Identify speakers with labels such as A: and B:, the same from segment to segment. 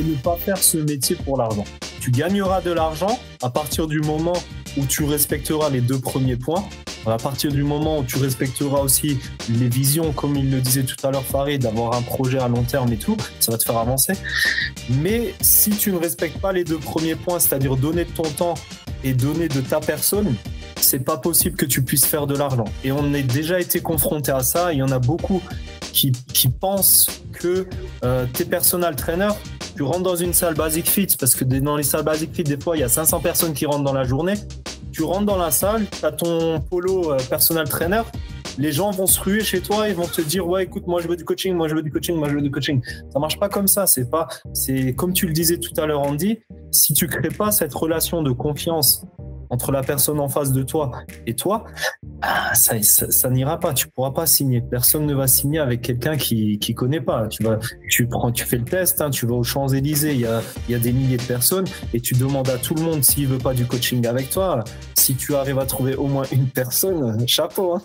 A: ne pas faire ce métier pour l'argent. Tu gagneras de l'argent à partir du moment où tu respecteras les 2 premiers points, à partir du moment où tu respecteras aussi les visions, comme il le disait tout à l'heure Farid, d'avoir un projet à long terme et tout, ça va te faire avancer. Mais si tu ne respectes pas les 2 premiers points, c'est-à-dire donner de ton temps et donner de ta personne, c'est pas possible que tu puisses faire de l'argent. Et on a déjà été confronté à ça. Il y en a beaucoup qui pensent que t'es personal trainer, tu rentres dans une salle Basic Fit, parce que dans les salles Basic Fit, des fois, il y a 500 personnes qui rentrent dans la journée. Tu rentres dans la salle, tu as ton polo personal trainer, les gens vont se ruer chez toi, ils vont te dire ouais écoute, moi je veux du coaching, moi je veux du coaching, moi je veux du coaching. Ça marche pas comme ça, c'est comme tu le disais tout à l'heure Andy, si tu crées pas cette relation de confiance entre la personne en face de toi et toi, ça n'ira pas, tu pourras pas signer. Personne ne va signer avec quelqu'un qui connaît pas. Tu fais le test, hein, tu vas aux Champs-Élysées, il y a des milliers de personnes et tu demandes à tout le monde s'il veut pas du coaching avec toi. Si tu arrives à trouver au moins une personne, chapeau, hein.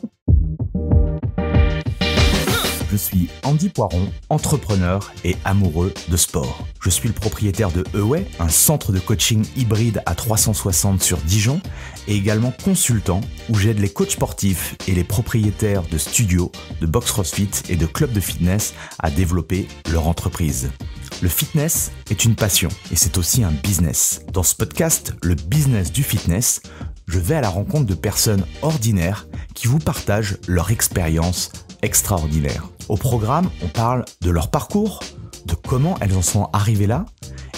B: Je suis Andy Poiron, entrepreneur et amoureux de sport. Je suis le propriétaire de Away, un centre de coaching hybride à 360 sur Dijon, et également consultant où j'aide les coachs sportifs et les propriétaires de studios, de box CrossFit et de clubs de fitness à développer leur entreprise. Le fitness est une passion et c'est aussi un business. Dans ce podcast, le business du fitness, je vais à la rencontre de personnes ordinaires qui vous partagent leur expérience extraordinaire. Au programme, on parle de leur parcours, de comment elles en sont arrivées là,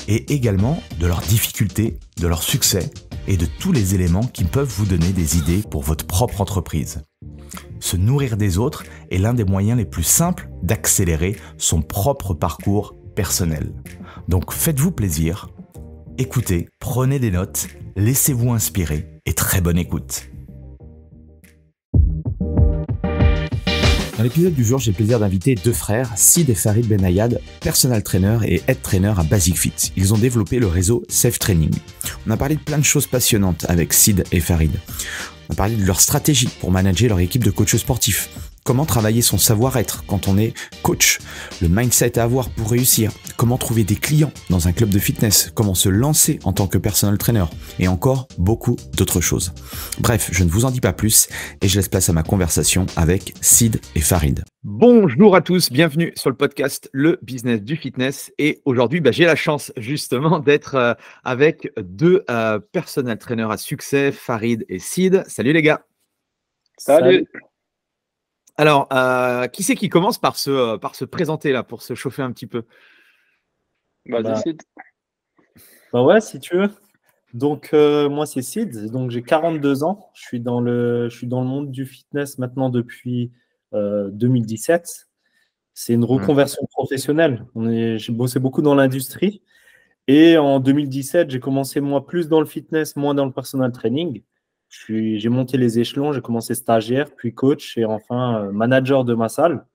B: et également de leurs difficultés, de leurs succès et de tous les éléments qui peuvent vous donner des idées pour votre propre entreprise. Se nourrir des autres est l'un des moyens les plus simples d'accélérer son propre parcours personnel. Donc faites-vous plaisir, écoutez, prenez des notes, laissez-vous inspirer et très bonne écoute. Dans l'épisode du jour, j'ai le plaisir d'inviter 2 frères, Sid et Farid Benayad, personal trainer et head trainer à Basic Fit. Ils ont développé le réseau Safe Training. On a parlé de plein de choses passionnantes avec Sid et Farid. On a parlé de leur stratégie pour manager leur équipe de coachs sportifs. Comment travailler son savoir-être quand on est coach, le mindset à avoir pour réussir, comment trouver des clients dans un club de fitness, comment se lancer en tant que personal trainer et encore beaucoup d'autres choses. Bref, je ne vous en dis pas plus et je laisse place à ma conversation avec Sid et Farid. Bonjour à tous, bienvenue sur le podcast Le Business du Fitness et aujourd'hui j'ai la chance justement d'être avec 2 personal trainers à succès, Farid et Sid. Salut les gars.
C: Salut.
B: Alors, qui c'est qui commence par se présenter là, pour se chauffer un petit peu?
C: Vas-y, Sid.
A: Ouais, si tu veux. Donc, moi, c'est Sid. Donc, j'ai 42 ans. Je suis dans le monde du fitness maintenant depuis 2017. C'est une reconversion professionnelle. J'ai bossé beaucoup dans l'industrie. Et en 2017, j'ai commencé, moi, plus dans le fitness, moins dans le personal training. J'ai monté les échelons. J'ai commencé stagiaire, puis coach et enfin manager de ma salle.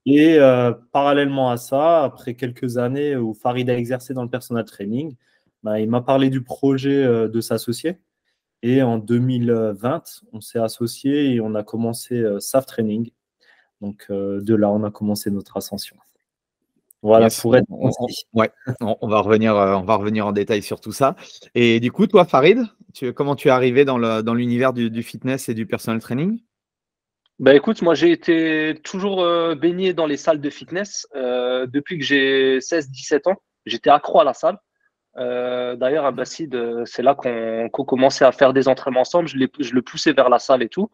A: Et parallèlement à ça, après quelques années où Farid a exercé dans le personal training, il m'a parlé du projet de s'associer. Et en 2020, on s'est associés et on a commencé Safe Training. Donc de là, on a commencé notre ascension. Voilà, yes, pour être
B: on va revenir en détail sur tout ça. Et du coup, toi, Farid, comment tu es arrivé dans l'univers du fitness et du personal training?
C: Écoute, moi j'ai été toujours baigné dans les salles de fitness depuis que j'ai 16-17 ans. J'étais accro à la salle. D'ailleurs, à Sid, c'est là qu'on commençait à faire des entraînements ensemble. Je le poussais vers la salle et tout.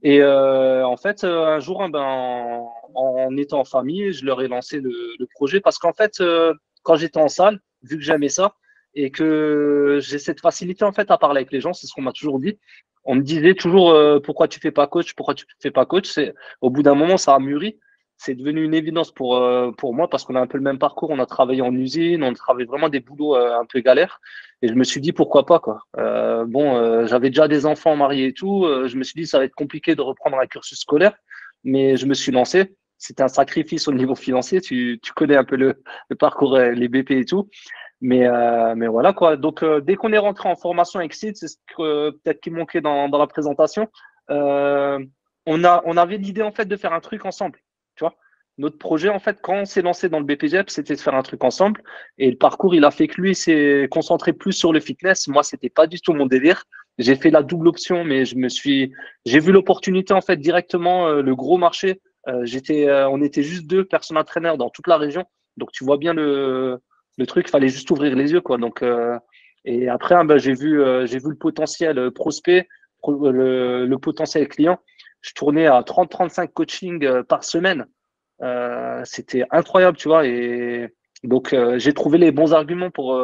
C: Et en fait, un jour, en étant en famille, je leur ai lancé le projet parce qu'en fait, quand j'étais en salle, vu que j'aimais ça et que j'ai cette facilité en fait à parler avec les gens, c'est ce qu'on m'a toujours dit. On me disait toujours pourquoi tu fais pas coach, pourquoi tu fais pas coach. Au bout d'un moment, ça a mûri. C'est devenu une évidence pour moi parce qu'on a un peu le même parcours. On a travaillé en usine, on travaille vraiment des boulots un peu galères. Et je me suis dit pourquoi pas quoi. J'avais déjà des enfants mariés et tout. Je me suis dit ça va être compliqué de reprendre un cursus scolaire, mais je me suis lancé. C'était un sacrifice au niveau financier. Tu connais un peu le parcours, les BP et tout. Mais voilà quoi. Donc dès qu'on est rentré en formation avec Sid, c'est ce que peut-être qui manquait dans la présentation. On avait l'idée en fait de faire un truc ensemble. Tu vois, notre projet, en fait, quand on s'est lancé dans le BPGEP, c'était de faire un truc ensemble. Et le parcours, il a fait que lui s'est concentré plus sur le fitness. Moi, c'était pas du tout mon délire. J'ai fait la double option, mais j'ai vu l'opportunité, en fait, directement, le gros marché. On était juste 2 personal trainers dans toute la région. Donc, tu vois bien le truc, il fallait juste ouvrir les yeux, quoi. Donc, et après, hein, bah, j'ai vu le potentiel prospect, le potentiel client. Je tournais à 30-35 coachings par semaine. C'était incroyable, tu vois. Et donc, j'ai trouvé les bons arguments pour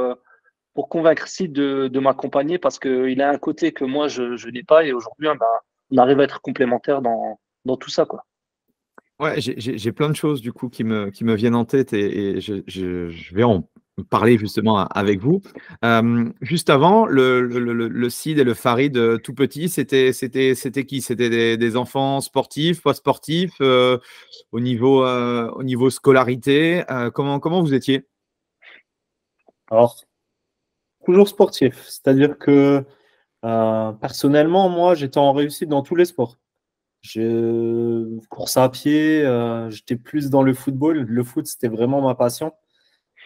C: convaincre Sid de m'accompagner parce qu'il a un côté que moi, je n'ai pas. Et aujourd'hui, hein, bah, on arrive à être complémentaires dans tout ça, quoi.
D: Ouais, j'ai plein de choses du coup qui me viennent en tête et je vais en parler justement avec vous. Juste avant, le Cid et le Farid tout petit, c'était qui? C'était des enfants sportifs, pas sportifs, au niveau scolarité. Comment vous étiez?
A: Alors, toujours sportif. C'est-à-dire que personnellement, moi, j'étais en réussite dans tous les sports. Course à pied, j'étais plus dans le football. Le foot, c'était vraiment ma passion.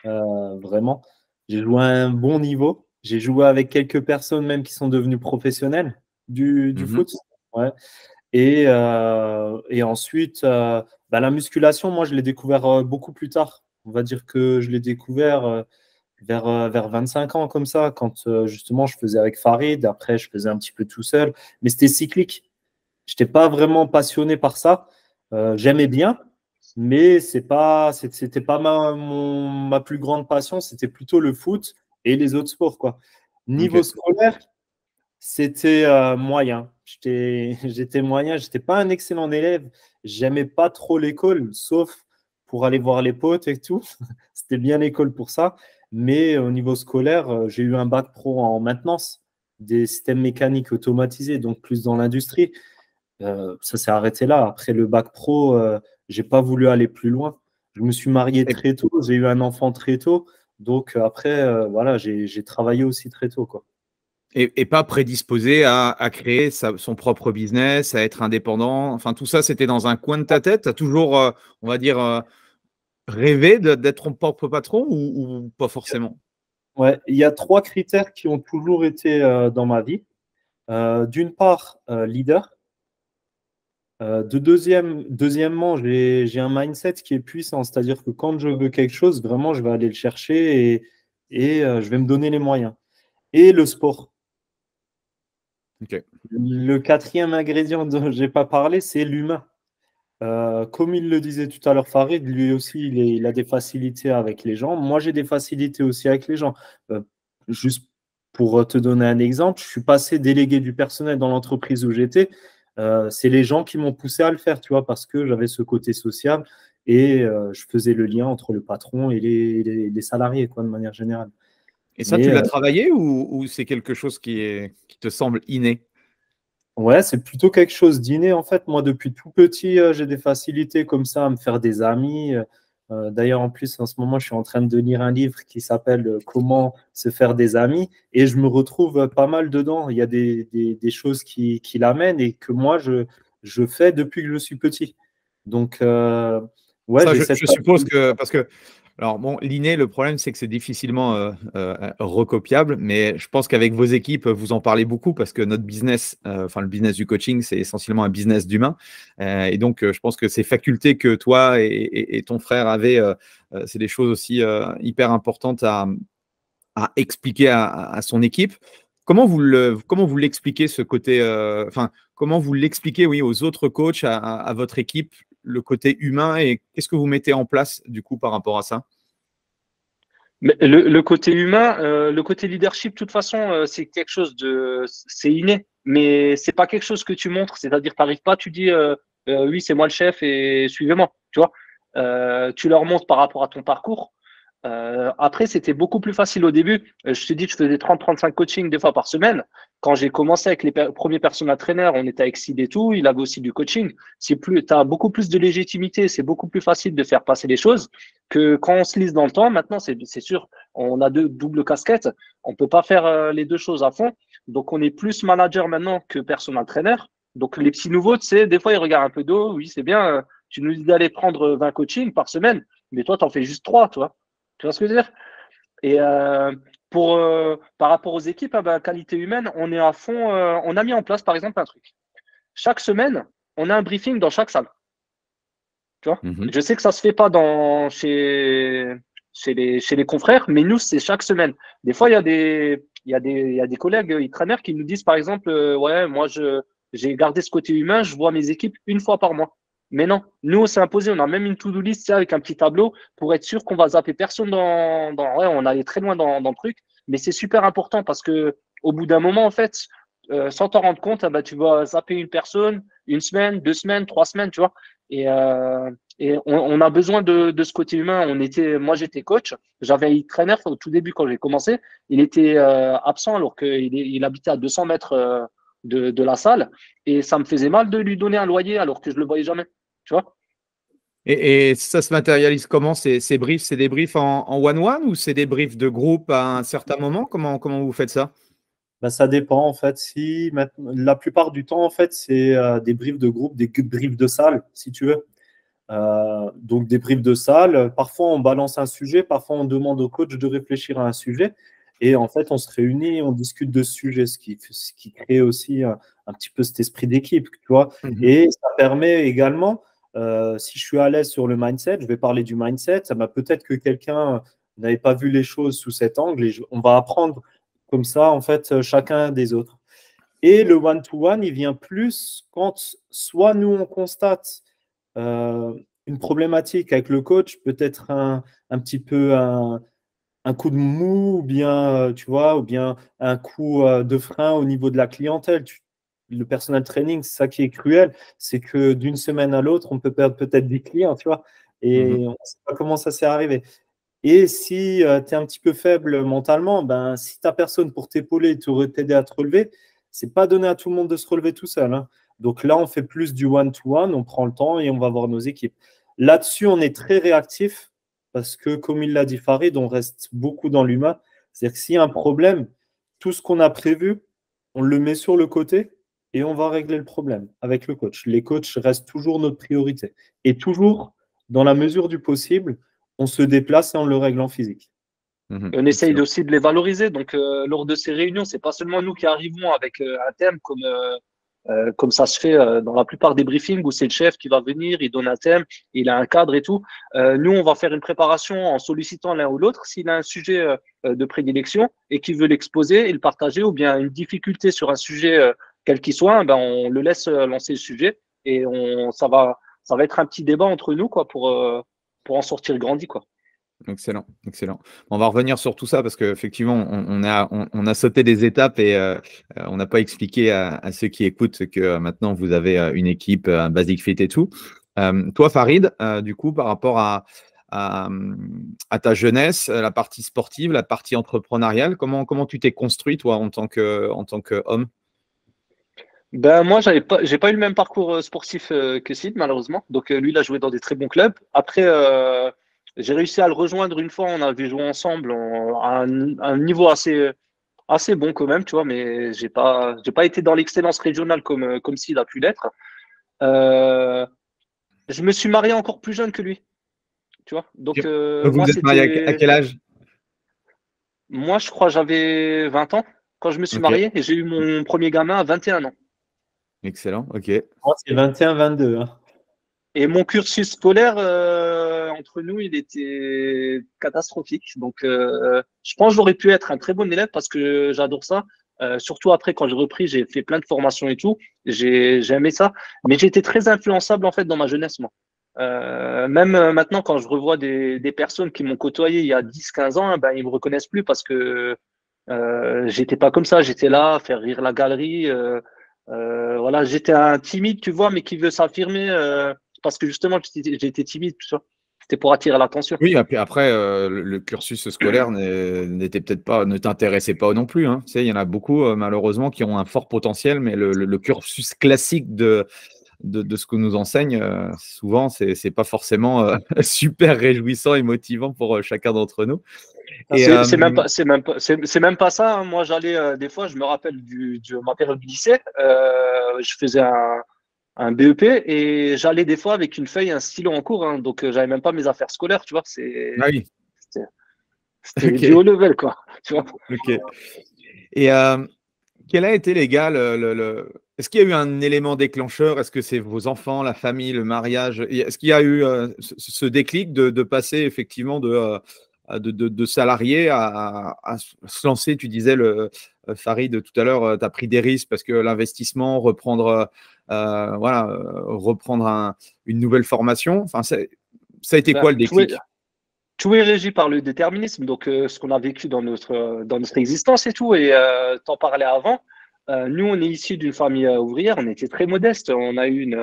A: Vraiment. J'ai joué à un bon niveau. J'ai joué avec quelques personnes même qui sont devenues professionnelles du foot. Ouais. Et ensuite, bah, la musculation, moi, je l'ai découvert beaucoup plus tard. On va dire que je l'ai découvert vers 25 ans, comme ça, quand justement je faisais avec Farid. Après, je faisais un petit peu tout seul. Mais c'était cyclique. Je n'étais pas vraiment passionné par ça. J'aimais bien, mais c'était pas ma plus grande passion. C'était plutôt le foot et les autres sports, quoi. Niveau scolaire, c'était moyen. J'étais moyen. J'étais pas un excellent élève. J'aimais pas trop l'école, sauf pour aller voir les potes et tout. C'était bien l'école pour ça. Mais au niveau scolaire, j'ai eu un bac pro en maintenance des systèmes mécaniques automatisés, donc plus dans l'industrie. Ça s'est arrêté là. Après le bac pro, j'ai pas voulu aller plus loin. Je me suis marié très tôt, j'ai eu un enfant très tôt. Donc après, voilà, j'ai travaillé aussi très tôt, quoi.
D: Et pas prédisposé à créer son propre business, à être indépendant. Enfin, tout ça, c'était dans un coin de ta tête. Tu as toujours, on va dire, rêvé d'être ton propre patron ou pas forcément?
A: Ouais, il y a 3 critères qui ont toujours été dans ma vie. D'une part, leader. Deuxièmement, j'ai un mindset qui est puissant, c'est-à-dire que quand je veux quelque chose, vraiment, je vais aller le chercher et je vais me donner les moyens. Et le sport.
D: Okay.
A: Le 4e ingrédient dont je n'ai pas parlé, c'est l'humain. Comme il le disait tout à l'heure, Farid, lui aussi, il a des facilités avec les gens. Moi, j'ai des facilités aussi avec les gens. Juste pour te donner un exemple, je suis passé délégué du personnel dans l'entreprise où j'étais. C'est les gens qui m'ont poussé à le faire, tu vois, parce que j'avais ce côté social et je faisais le lien entre le patron et les salariés, quoi, de manière générale.
D: Et ça, tu l'as travaillé ou c'est quelque chose qui te semble inné?
A: Ouais, c'est plutôt quelque chose d'inné. En fait, moi, depuis tout petit, j'ai des facilités comme ça à me faire des amis. D'ailleurs, en plus, en ce moment, je suis en train de lire un livre qui s'appelle Comment se faire des amis et je me retrouve pas mal dedans. Il y a des choses qui l'amènent et que moi, je fais depuis que je suis petit. Donc, ouais,
D: ça, je suppose que, parce que, alors bon, l'inné, le problème, c'est que c'est difficilement recopiable, mais je pense qu'avec vos équipes, vous en parlez beaucoup parce que notre business, enfin le business du coaching, c'est essentiellement un business d'humain. Et donc, je pense que ces facultés que toi et ton frère avaient, c'est des choses aussi hyper importantes à expliquer à son équipe. Comment vous l'expliquez ce côté, enfin, comment vous l'expliquez, oui, aux autres coachs, à votre équipe, le côté humain et qu'est-ce que vous mettez en place du coup par rapport à ça?
C: Mais le côté humain, le côté leadership, de toute façon, c'est quelque chose c'est inné, mais c'est pas quelque chose que tu montres. C'est-à-dire, t'arrives pas, tu dis, oui, c'est moi le chef et suivez-moi. Tu vois, tu leur montres par rapport à ton parcours. Après, c'était beaucoup plus facile au début. Je te dis, je faisais 30-35 coachings des fois par semaine. Quand j'ai commencé avec les premiers personal trainers, on était avec Sid et tout. Il avait aussi du coaching. Tu as beaucoup plus de légitimité. C'est beaucoup plus facile de faire passer les choses que quand on se lise dans le temps. Maintenant, c'est sûr, on a deux doubles casquettes. On peut pas faire les deux choses à fond. Donc, on est plus manager maintenant que personal trainer. Donc, les petits nouveaux, tu sais, des fois, ils regardent un peu d'eau. Oui, c'est bien. Tu nous dis d'aller prendre 20 coachings par semaine, mais toi, tu en fais juste 3, tu vois. Tu vois ce que je veux dire? Et par rapport aux équipes, qualité humaine, on est à fond. On a mis en place, par exemple, un truc. Chaque semaine, on a un briefing dans chaque salle. Tu vois? Je sais que ça se fait pas chez les confrères, mais nous, c'est chaque semaine. Des fois, il y a des collègues e-trainers qui nous disent, par exemple, ouais, moi, j'ai gardé ce côté humain, je vois mes équipes une fois par mois. Mais non, nous, on s'est imposé, on a même une to-do list avec un petit tableau pour être sûr qu'on va zapper personne ouais, on allait très loin dans le truc, mais c'est super important parce que au bout d'un moment, en fait, sans t'en rendre compte, tu vas zapper une personne, une semaine, 2 semaines, 3 semaines, tu vois. Et on a besoin de ce côté humain. Moi, j'étais coach. J'avais un trainer au tout début quand j'ai commencé. Il était absent alors qu'il habitait à 200 mètres de la salle. Et ça me faisait mal de lui donner un loyer alors que je le voyais jamais. Tu vois?
D: Et ça se matérialise comment ces briefs? C'est des briefs en one-one ou c'est des briefs de groupe à un certain moment? Comment vous faites ça?
A: Ben, ça dépend en fait. La plupart du temps, en fait, c'est des briefs de groupe, des briefs de salle, si tu veux. Donc des briefs de salle. Parfois, on balance un sujet, parfois, on demande au coach de réfléchir à un sujet. Et en fait, on se réunit, on discute de ce sujet, ce qui crée aussi un petit peu cet esprit d'équipe, tu vois. Et ça permet également, si je suis à l'aise sur le mindset, je vais parler du mindset. Peut-être que quelqu'un n'avait pas vu les choses sous cet angle et on va apprendre comme ça, en fait, chacun des autres. Et le one-to-one, il vient plus quand soit nous, on constate une problématique avec le coach, peut-être un petit peu un coup de mou, ou bien, tu vois, ou bien un coup de frein au niveau de la clientèle. Le personal training, c'est ça qui est cruel, c'est que d'une semaine à l'autre, on peut perdre peut-être des clients, tu vois, et on ne sait pas comment ça s'est arrivé. Et si tu es un petit peu faible mentalement, ben, si tu n'as personne pour t'épauler et t'aider à te relever, ce n'est pas donné à tout le monde de se relever tout seul, hein. Donc là, on fait plus du one-to-one, on prend le temps et on va voir nos équipes. Là-dessus, on est très réactif parce que, comme il l'a dit Farid, on reste beaucoup dans l'humain. C'est-à-dire que s'il y a un problème, tout ce qu'on a prévu, on le met sur le côté et on va régler le problème avec le coach. Les coachs restent toujours notre priorité. Et toujours, dans la mesure du possible, on se déplace et on le règle en physique.
C: On essaye aussi de les valoriser. Donc, lors de ces réunions, c'est pas seulement nous qui arrivons avec un thème comme ça se fait dans la plupart des briefings où c'est le chef qui va venir, il donne un thème, il a un cadre et tout. Nous, on va faire une préparation en sollicitant l'un ou l'autre s'il a un sujet de prédilection et qu'il veut l'exposer et le partager, ou bien une difficulté sur un sujet quel qu'il soit, ben on le laisse lancer le sujet et ça va être un petit débat entre nous quoi pour en sortir grandi quoi.
D: Excellent, excellent. On va revenir sur tout ça parce qu'effectivement, on a sauté des étapes et on n'a pas expliqué à ceux qui écoutent que maintenant vous avez une équipe, un Basic Fit et tout. Toi, Farid, du coup, par rapport à ta jeunesse, la partie sportive, la partie entrepreneuriale, comment tu t'es construit, toi, en tant qu'homme?
C: Ben moi, j'ai pas eu le même parcours sportif que Sid, malheureusement. Donc lui, il a joué dans des très bons clubs. Après, j'ai réussi à le rejoindre une fois. On avait joué ensemble à un niveau assez bon quand même, tu vois. Mais j'ai pas été dans l'excellence régionale comme Sid a pu l'être. Je me suis marié encore plus jeune que lui, tu vois. Donc
D: Vous
C: moi,
D: êtes marié à quel âge?
C: Moi, je crois j'avais 20 ans quand je me suis marié et j'ai eu mon premier gamin à 21 ans.
D: Excellent, ok.
A: Moi, c'est 21-22. Hein.
C: Et mon cursus scolaire, entre nous, il était catastrophique. Donc, je pense que j'aurais pu être un très bon élève parce que j'adore ça. Surtout après, quand j'ai repris, j'ai fait plein de formations et tout. J'ai aimé ça. Mais j'ai été très influençable, en fait, dans ma jeunesse, moi. Même maintenant, quand je revois des personnes qui m'ont côtoyé il y a 10-15 ans, ben, ils me reconnaissent plus parce que j'étais pas comme ça. J'étais là, à faire rire la galerie. Voilà, j'étais un timide, tu vois, mais qui veut s'affirmer parce que justement, j'étais timide, tu vois. C'était pour attirer l'attention.
D: Oui, après le cursus scolaire n'était peut-être pas, ne t'intéressait pas non plus, hein. Tu sais, il y en a beaucoup, malheureusement, qui ont un fort potentiel, mais le cursus classique de ce que nous enseigne, souvent, c'est pas forcément super réjouissant et motivant pour chacun d'entre nous.
C: C'est même pas ça. Hein. Moi, j'allais des fois, je me rappelle de ma période du lycée. Je faisais un BEP et j'allais des fois avec une feuille, un stylo en cours. Hein, donc, j'avais même pas mes affaires scolaires, tu vois.
D: Ah oui.
C: C'était du
D: Ok.
C: haut level, quoi. Tu vois.
D: Ok. Et quel a été, les gars, est-ce qu'il y a eu un élément déclencheur? Est-ce que c'est vos enfants, la famille, le mariage? Est-ce qu'il y a eu ce déclic de passer effectivement de salarié à se lancer? Tu disais, Farid, tout à l'heure, tu as pris des risques parce que l'investissement, reprendre, reprendre une nouvelle formation. Enfin, ça a été
C: Ben,
D: quoi le déclic?
C: tout est régi par le déterminisme, donc ce qu'on a vécu dans notre existence et tout. Et t'en parlais avant. Nous, on est issus d'une famille ouvrière. On était très modeste. On a eu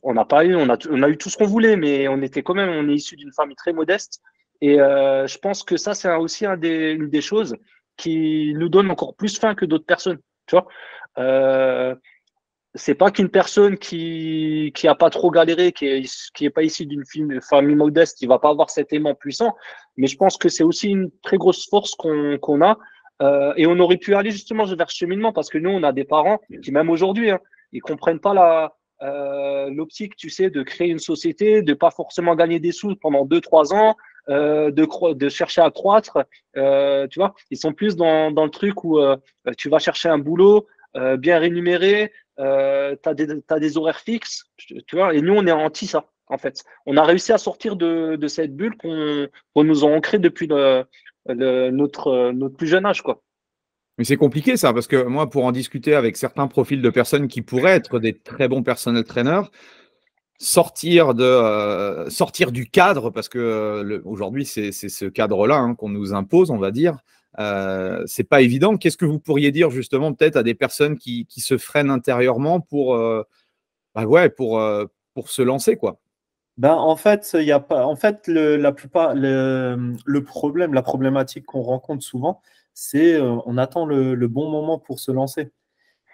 C: on n'a pas eu, on a eu tout ce qu'on voulait, mais on était quand même, on est issu d'une famille très modeste. Et je pense que ça, c'est aussi une des choses qui nous donne encore plus faim que d'autres personnes. Tu vois, c'est pas qu'une personne qui a pas trop galéré, qui est pas issue d'une famille modeste, qui va pas avoir cet aimant puissant. Mais je pense que c'est aussi une très grosse force qu'on a. Et on aurait pu aller justement vers ce cheminement parce que nous, on a des parents qui, même aujourd'hui, hein, ils comprennent pas l'optique, tu sais, de créer une société, de pas forcément gagner des sous pendant 2, 3 ans, de chercher à croître. Tu vois, ils sont plus dans le truc où tu vas chercher un boulot bien rémunéré, t'as des horaires fixes, tu vois, et nous, on est anti ça, en fait. On a réussi à sortir de cette bulle qu'on nous a ancrée depuis notre plus jeune âge, quoi.
D: Mais c'est compliqué ça, parce que moi, pour en discuter avec certains profils de personnes qui pourraient être des très bons personnel trainers, sortir du cadre, parce que aujourd'hui, c'est ce cadre-là hein, qu'on nous impose, on va dire. C'est pas évident. Qu'est-ce que vous pourriez dire justement peut-être à des personnes qui se freinent intérieurement pour se lancer, quoi?
A: Ben, en fait, il y a pas. En fait, la plupart, le problème, la problématique qu'on rencontre souvent, c'est on attend le bon moment pour se lancer.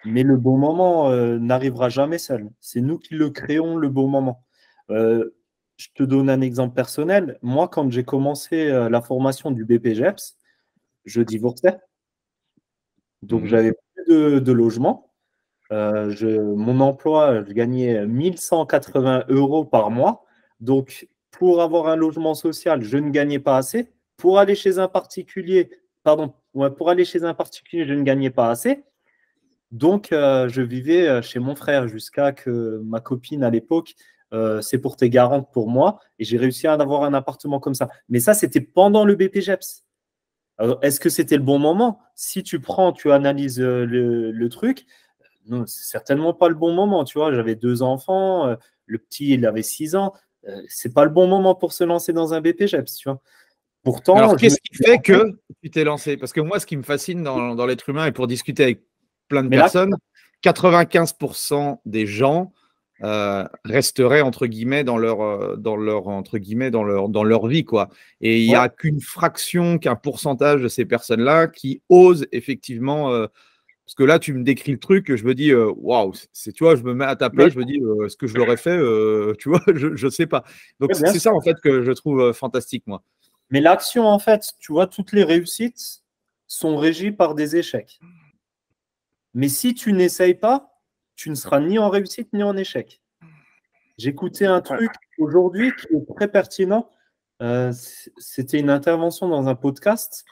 A: Mais le bon moment n'arrivera jamais seul. C'est nous qui le créons, le bon moment. Euh, je te donne un exemple personnel. Moi, quand j'ai commencé la formation du BPGEPS, je divorçais. Donc, j'avais plus de logement. Mon emploi, je gagnais 1 180 € par mois. Donc, pour avoir un logement social, je ne gagnais pas assez. Pour aller chez un particulier, pardon, ouais, pour aller chez un particulier, je ne gagnais pas assez. Donc, je vivais chez mon frère jusqu'à que ma copine à l'époque s'est portée garante pour moi et j'ai réussi à avoir un appartement comme ça. Mais ça, c'était pendant le BPGEPS. Alors, est-ce que c'était le bon moment? Si tu prends, tu analyses le truc, non, c'est certainement pas le bon moment. Tu vois, j'avais 2 enfants, le petit, il avait 6 ans. C'est pas le bon moment pour se lancer dans un BPGEPS, tu vois.
D: Alors,
A: Pourtant,
D: qu'est-ce qui fait que tu t'es lancé? Parce que moi, ce qui me fascine dans l'être humain et pour discuter avec plein de
A: mais là,
D: personnes, 95% des gens resteraient entre guillemets dans leur vie, quoi. Et il n'y
A: ouais,
D: a qu'un pourcentage de ces personnes-là qui osent effectivement. Parce que là, tu me décris le truc, je me dis, waouh, tu vois, je me mets à ta place,
A: mais,
D: je me dis, est-ce que je l'aurais fait, tu vois, je ne sais pas. Donc,
A: ouais, bien
D: c'est
A: sûr.
D: ça, en fait, que je trouve fantastique, moi.
A: Mais l'action, en fait, tu vois, toutes les réussites sont régies par des échecs. Mais si tu n'essayes pas, tu ne seras ni en réussite ni en échec. J'écoutais un truc aujourd'hui qui est très pertinent. C'était une intervention dans un podcast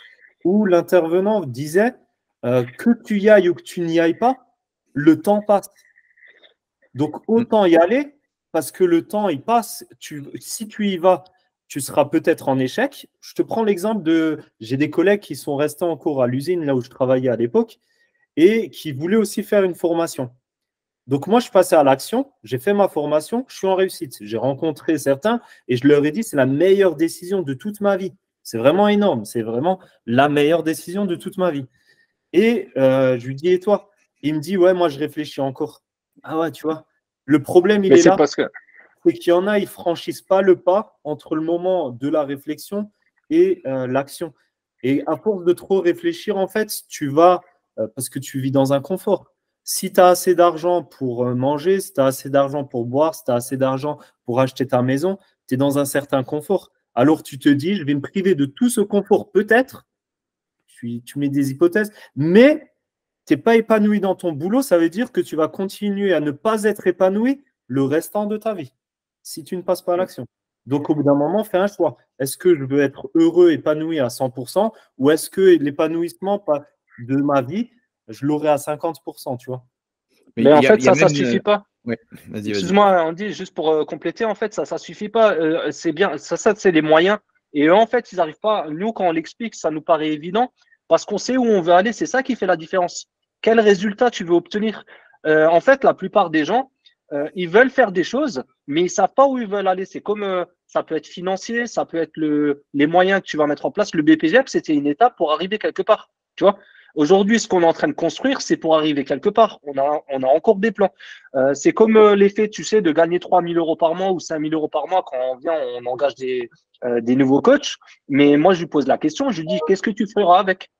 A: où l'intervenant disait que tu y ailles ou que tu n'y ailles pas, le temps passe. Donc autant y aller parce que le temps il passe. Si tu y vas, tu seras peut-être en échec. Je te prends l'exemple j'ai des collègues qui sont restés en cours à l'usine là où je travaillais à l'époque et qui voulaient aussi faire une formation. Donc moi, je passais à l'action, j'ai fait ma formation, je suis en réussite. J'ai rencontré certains et je leur ai dit, c'est la meilleure décision de toute ma vie. C'est vraiment énorme, c'est vraiment la meilleure décision de toute ma vie. Et je lui dis, et toi? Il me dit, ouais, moi, je réfléchis encore. Ah ouais, tu vois, le problème, il
C: Mais
A: est
C: c'est
A: là,
C: parce que
A: c'est qu'il y en a, ils franchissent pas le pas entre le moment de la réflexion et l'action. Et à force de trop réfléchir, en fait, tu vas, parce que tu vis dans un confort. Si tu as assez d'argent pour manger, si tu as assez d'argent pour boire, si tu as assez d'argent pour acheter ta maison, tu es dans un certain confort. Alors tu te dis, je vais me priver de tout ce confort, peut-être, tu mets des hypothèses, mais tu n'es pas épanoui dans ton boulot, ça veut dire que tu vas continuer à ne pas être épanoui le restant de ta vie, si tu ne passes pas à l'action. Donc, au bout d'un moment, fais un choix. Est-ce que je veux être heureux, épanoui à 100%, ou est-ce que l'épanouissement de ma vie, je l'aurai à 50%, tu vois?
C: Mais en fait, ça ne suffit pas.
D: Ouais. Vas-y.
C: Excuse-moi, Andy, juste pour compléter, en fait, ça ne suffit pas. C'est bien, ça c'est les moyens. Et eux, en fait, ils n'arrivent pas. Nous, quand on l'explique, ça nous paraît évident parce qu'on sait où on veut aller. C'est ça qui fait la différence. Quel résultat tu veux obtenir? En fait, la plupart des gens, ils veulent faire des choses, mais ils ne savent pas où ils veulent aller. C'est comme ça peut être financier, ça peut être les moyens que tu vas mettre en place. Le BPGEP, c'était une étape pour arriver quelque part. Tu vois? Aujourd'hui, ce qu'on est en train de construire, c'est pour arriver quelque part. On a encore des plans. C'est comme l'effet, tu sais, de gagner 3 000 euros par mois ou 5 000 euros par mois quand on vient, on engage des nouveaux coachs. Mais moi, je lui pose la question, je lui dis, qu'est-ce que tu feras avec?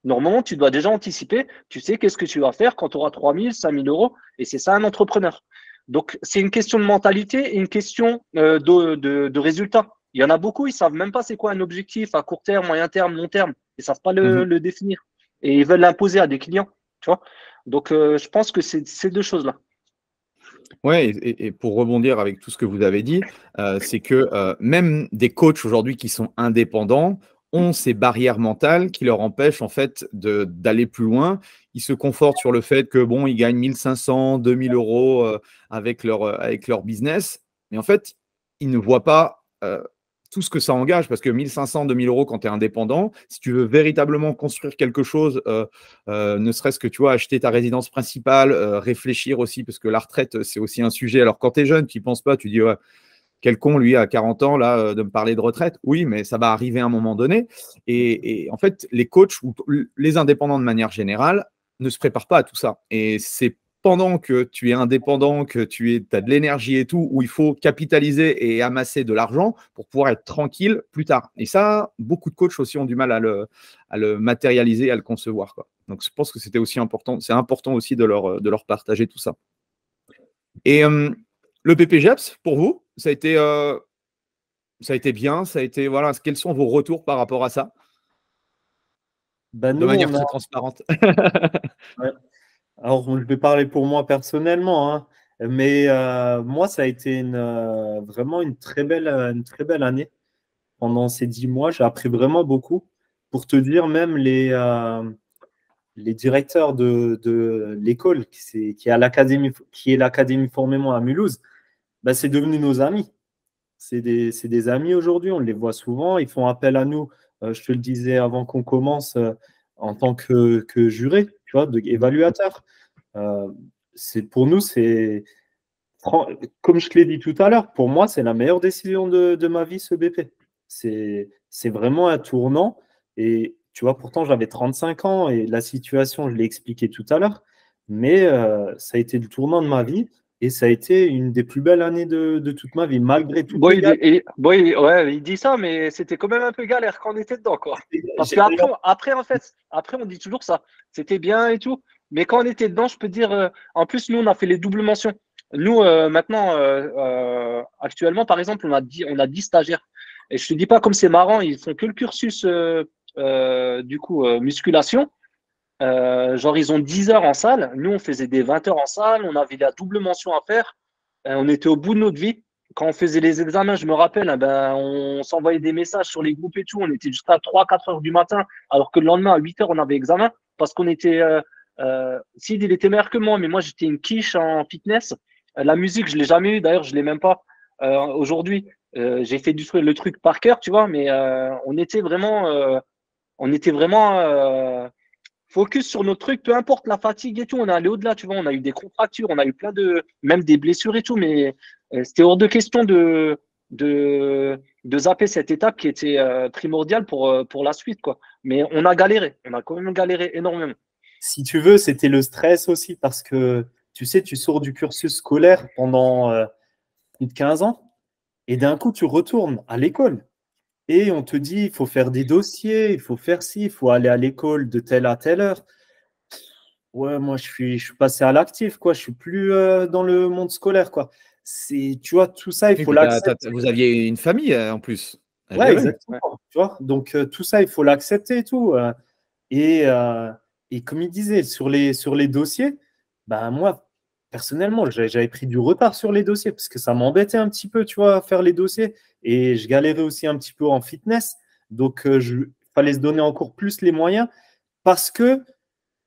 C: Normalement, tu dois déjà anticiper. Tu sais qu'est-ce que tu vas faire quand tu auras 3 000, 5 000 euros. Et c'est ça un entrepreneur. Donc, c'est une question de mentalité et une question de résultat. Il y en a beaucoup, ils ne savent même pas c'est quoi un objectif à court terme, moyen terme, long terme. Ils ne savent pas le définir. Et ils veulent l'imposer à des clients. Tu vois. Donc, je pense que c'est ces deux choses-là.
D: Ouais, et pour rebondir avec tout ce que vous avez dit, c'est que même des coachs aujourd'hui qui sont indépendants ont ces barrières mentales qui leur empêchent en fait d'aller plus loin. Ils se confortent sur le fait que bon, ils gagnent 1 500, 2 000 euros avec leur business, mais en fait, ils ne voient pas tout ce que ça engage, parce que 1 500, 2 000 euros quand tu es indépendant, si tu veux véritablement construire quelque chose, ne serait-ce que tu vois, acheter ta résidence principale, réfléchir aussi, parce que la retraite, c'est aussi un sujet. Alors quand tu es jeune, tu n'y penses pas, tu dis ouais, quel con, lui, à 40 ans, là, de me parler de retraite. Oui, mais ça va arriver à un moment donné. Et en fait, les coachs ou les indépendants de manière générale ne se préparent pas à tout ça. Et c'est pendant que tu es indépendant, que tu as de l'énergie et tout, où il faut capitaliser et amasser de l'argent pour pouvoir être tranquille plus tard. Et ça, beaucoup de coachs aussi ont du mal à le matérialiser, à le concevoir, quoi. Donc, je pense que c'était aussi important. C'est important aussi de leur partager tout ça. Et le BPGEPS, pour vous, ça a été bien, ça a été, voilà, quels sont vos retours par rapport à ça?
A: Ben,
D: de manière très transparente.
A: Ouais. Alors, je vais parler pour moi personnellement, hein, mais moi, ça a été vraiment une très belle année. Pendant ces 10 mois, j'ai appris vraiment beaucoup. Pour te dire, même les directeurs de l'école, qui est l'Académie Formez-moi à Mulhouse, ben, c'est devenu nos amis. C'est des amis aujourd'hui, on les voit souvent. Ils font appel à nous, je te le disais avant qu'on commence, en tant que juré, tu vois, évaluateur. Pour nous, comme je te l'ai dit tout à l'heure, pour moi, c'est la meilleure décision de ma vie, ce BP. C'est vraiment un tournant. Et tu vois, pourtant, j'avais 35 ans et la situation, je l'ai expliqué tout à l'heure. Mais ça a été le tournant de ma vie et ça a été une des plus belles années de toute ma vie, malgré tout.
C: Il dit ça, mais c'était quand même un peu galère quand on était dedans, quoi. Parce qu'après, en fait, on dit toujours ça. C'était bien et tout. Mais quand on était dedans, je peux dire, en plus, nous, on a fait les doubles mentions. Nous, maintenant, actuellement, par exemple, on a 10 stagiaires. Et je te dis pas comme c'est marrant, ils font que le cursus musculation. Genre, ils ont 10 heures en salle. Nous, on faisait des 20 heures en salle. On avait la double mention à faire. On était au bout de notre vie. Quand on faisait les examens, je me rappelle, on s'envoyait des messages sur les groupes et tout. On était jusqu'à 3-4 heures du matin, alors que le lendemain, à 8 heures, on avait examen. Parce qu'on était. Sid, il était meilleur que moi, mais moi, j'étais une quiche en fitness. La musique, je ne l'ai jamais eu. D'ailleurs, je ne l'ai même pas aujourd'hui. J'ai fait le truc par cœur, tu vois, mais on était vraiment focus sur notre truc, peu importe la fatigue et tout. On est allé au-delà, tu vois. On a eu des contractures, on a eu même des blessures et tout, mais c'était hors de question de zapper cette étape qui était primordiale pour la suite, quoi. Mais on a galéré, on a quand même galéré énormément.
A: Si tu veux, c'était le stress aussi parce que, tu sais, tu sors du cursus scolaire pendant plus de 15 ans et d'un coup, tu retournes à l'école et on te dit, il faut faire des dossiers, il faut faire ci, il faut aller à l'école de telle à telle heure. Ouais, moi, je suis passé à l'actif, quoi. Je suis plus dans le monde scolaire, quoi. Tu vois, tout ça, il faut l'accepter.
D: Vous aviez une famille en plus.
A: Ouais, exactement. Tu vois, donc, tout ça, il faut l'accepter et tout. Et et comme il disait, sur les dossiers, ben moi, personnellement, j'avais pris du retard sur les dossiers parce que ça m'embêtait un petit peu, tu vois, faire les dossiers. Et je galérais aussi un petit peu en fitness. Donc, il fallait se donner encore plus les moyens parce que,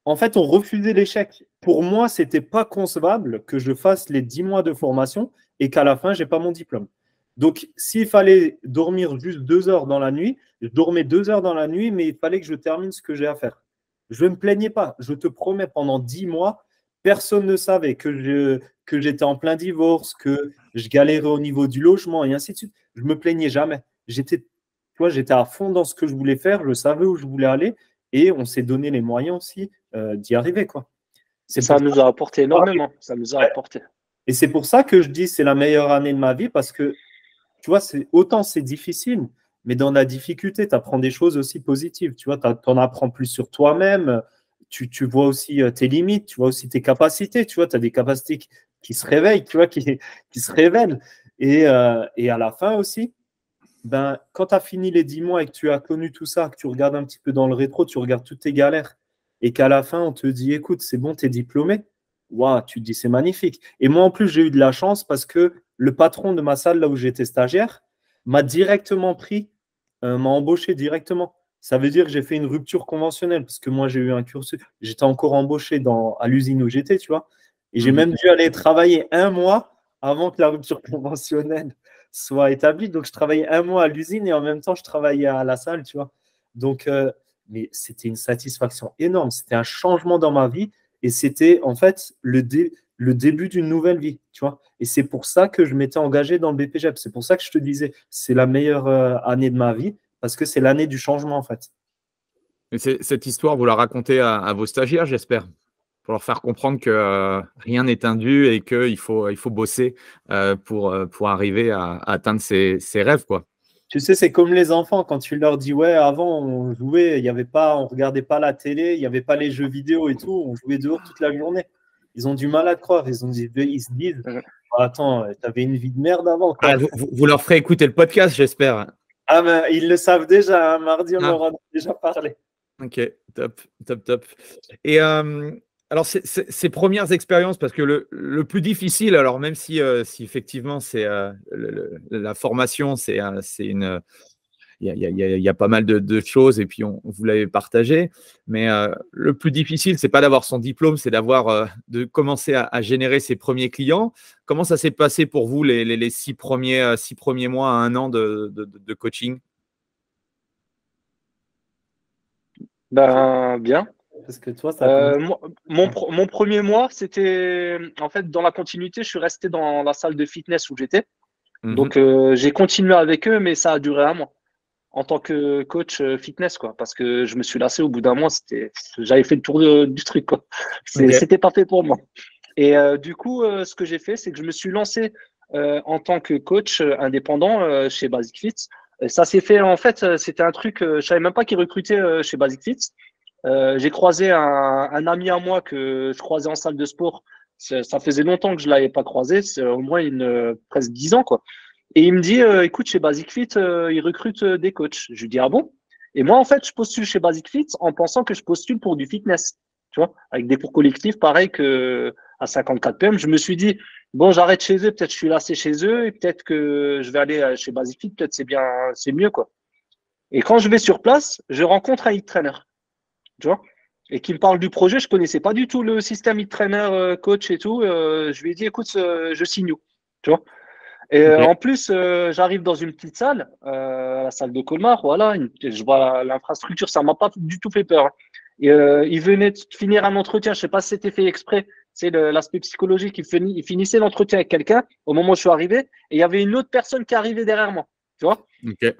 A: en fait, on refusait l'échec. Pour moi, ce n'était pas concevable que je fasse les 10 mois de formation et qu'à la fin, je n'ai pas mon diplôme. Donc, s'il fallait dormir juste 2 heures dans la nuit, je dormais 2 heures dans la nuit, mais il fallait que je termine ce que j'ai à faire. Je ne me plaignais pas. Je te promets, pendant 10 mois, personne ne savait que j'étais en plein divorce, que je galérais au niveau du logement et ainsi de suite. Je ne me plaignais jamais. J'étais à fond dans ce que je voulais faire, je savais où je voulais aller et on s'est donné les moyens aussi d'y arriver, quoi.
C: Ça nous a apporté énormément. Ça nous a apporté.
A: Et c'est pour ça que je dis c'est la meilleure année de ma vie parce que, tu vois, autant c'est difficile, mais dans la difficulté, tu apprends des choses aussi positives. Tu vois, tu en apprends plus sur toi-même. Tu vois aussi tes limites, tu vois aussi tes capacités. Tu vois, tu as des capacités qui se réveillent, tu vois, qui se révèlent. Et à la fin aussi, ben, quand tu as fini les 10 mois et que tu as connu tout ça, que tu regardes un petit peu dans le rétro, tu regardes toutes tes galères et qu'à la fin, on te dit, écoute, c'est bon, tu es diplômé. Waouh, tu te dis, c'est magnifique. Et moi, en plus, j'ai eu de la chance parce que le patron de ma salle, là où j'étais stagiaire, m'a directement pris, m'a embauché directement. Ça veut dire que j'ai fait une rupture conventionnelle parce que moi, j'ai eu un cursus. J'étais encore embauché à l'usine où j'étais, tu vois. Et j'ai même dû aller travailler 1 mois avant que la rupture conventionnelle soit établie. Donc, je travaillais 1 mois à l'usine et en même temps, je travaillais à la salle, tu vois. Donc, mais c'était une satisfaction énorme. C'était un changement dans ma vie et c'était en fait le début d'une nouvelle vie, tu vois. Et c'est pour ça que je m'étais engagé dans le BPGEP. C'est pour ça que je te disais, c'est la meilleure année de ma vie parce que c'est l'année du changement, en fait.
D: Et cette histoire, vous la racontez à vos stagiaires, j'espère, pour leur faire comprendre que rien n'est indu et qu'il faut bosser pour arriver à atteindre ses rêves, quoi.
A: Tu sais, c'est comme les enfants, quand tu leur dis, ouais, avant, on jouait, on regardait pas la télé, il n'y avait pas les jeux vidéo et tout, on jouait dehors toute la journée. Ils ont du mal à croire, ils se disent, attends, t'avais une vie de merde avant, quoi.
D: Ah, vous leur ferez écouter le podcast, j'espère.
A: Ah, ben, ils le savent déjà, hein, mardi, on leur a déjà parlé.
D: Ok, top. Et alors, ces premières expériences, parce que le plus difficile, alors même si effectivement c'est la formation, il y a pas mal de choses et puis vous l'avez partagé, mais le plus difficile, c'est pas d'avoir son diplôme, c'est de commencer à générer ses premiers clients. Comment ça s'est passé pour vous les 6 premiers mois à 1 an de coaching?
C: Ben, bien.
A: Parce que toi, ça
C: mon premier mois, c'était en fait dans la continuité. Je suis resté dans la salle de fitness où j'étais. Donc, j'ai continué avec eux, mais ça a duré 1 mois en tant que coach fitness, quoi. Parce que je me suis lassé au bout d'1 mois. J'avais fait le tour du truc, quoi. C'était pas fait pour moi. Et du coup, ce que j'ai fait, c'est que je me suis lancé en tant que coach indépendant chez Basic Fit. Et ça s'est fait, en fait, c'était un truc, je savais même pas qui recrutait chez Basic Fit. J'ai croisé un ami à moi que je croisais en salle de sport. Ça faisait longtemps que je l'avais pas croisé, c'est au moins presque 10 ans, quoi. Et il me dit, écoute, chez Basic Fit, ils recrutent des coachs. Je lui dis, ah bon? Et moi, en fait, je postule chez Basic Fit en pensant que je postule pour du fitness, tu vois, avec des cours collectifs, pareil que à 54 PM. Je me suis dit, bon, j'arrête chez eux, peut-être je suis lassé chez eux, et peut-être que je vais aller chez Basic Fit, peut-être c'est mieux, quoi. Et quand je vais sur place, je rencontre un hit trainer, tu vois, et qui me parle du projet. Je connaissais pas du tout le système hit trainer, coach et tout. Je lui ai dit, écoute, je signe où, tu vois. Et en plus, j'arrive dans une petite salle, la salle de Colmar, voilà, je vois l'infrastructure, ça m'a pas du tout fait peur, hein. Et il venait de finir un entretien, je sais pas si c'était fait exprès, c'est l'aspect psychologique, il finissait l'entretien avec quelqu'un au moment où je suis arrivé, et il y avait une autre personne qui arrivait derrière moi, tu vois.
D: Okay.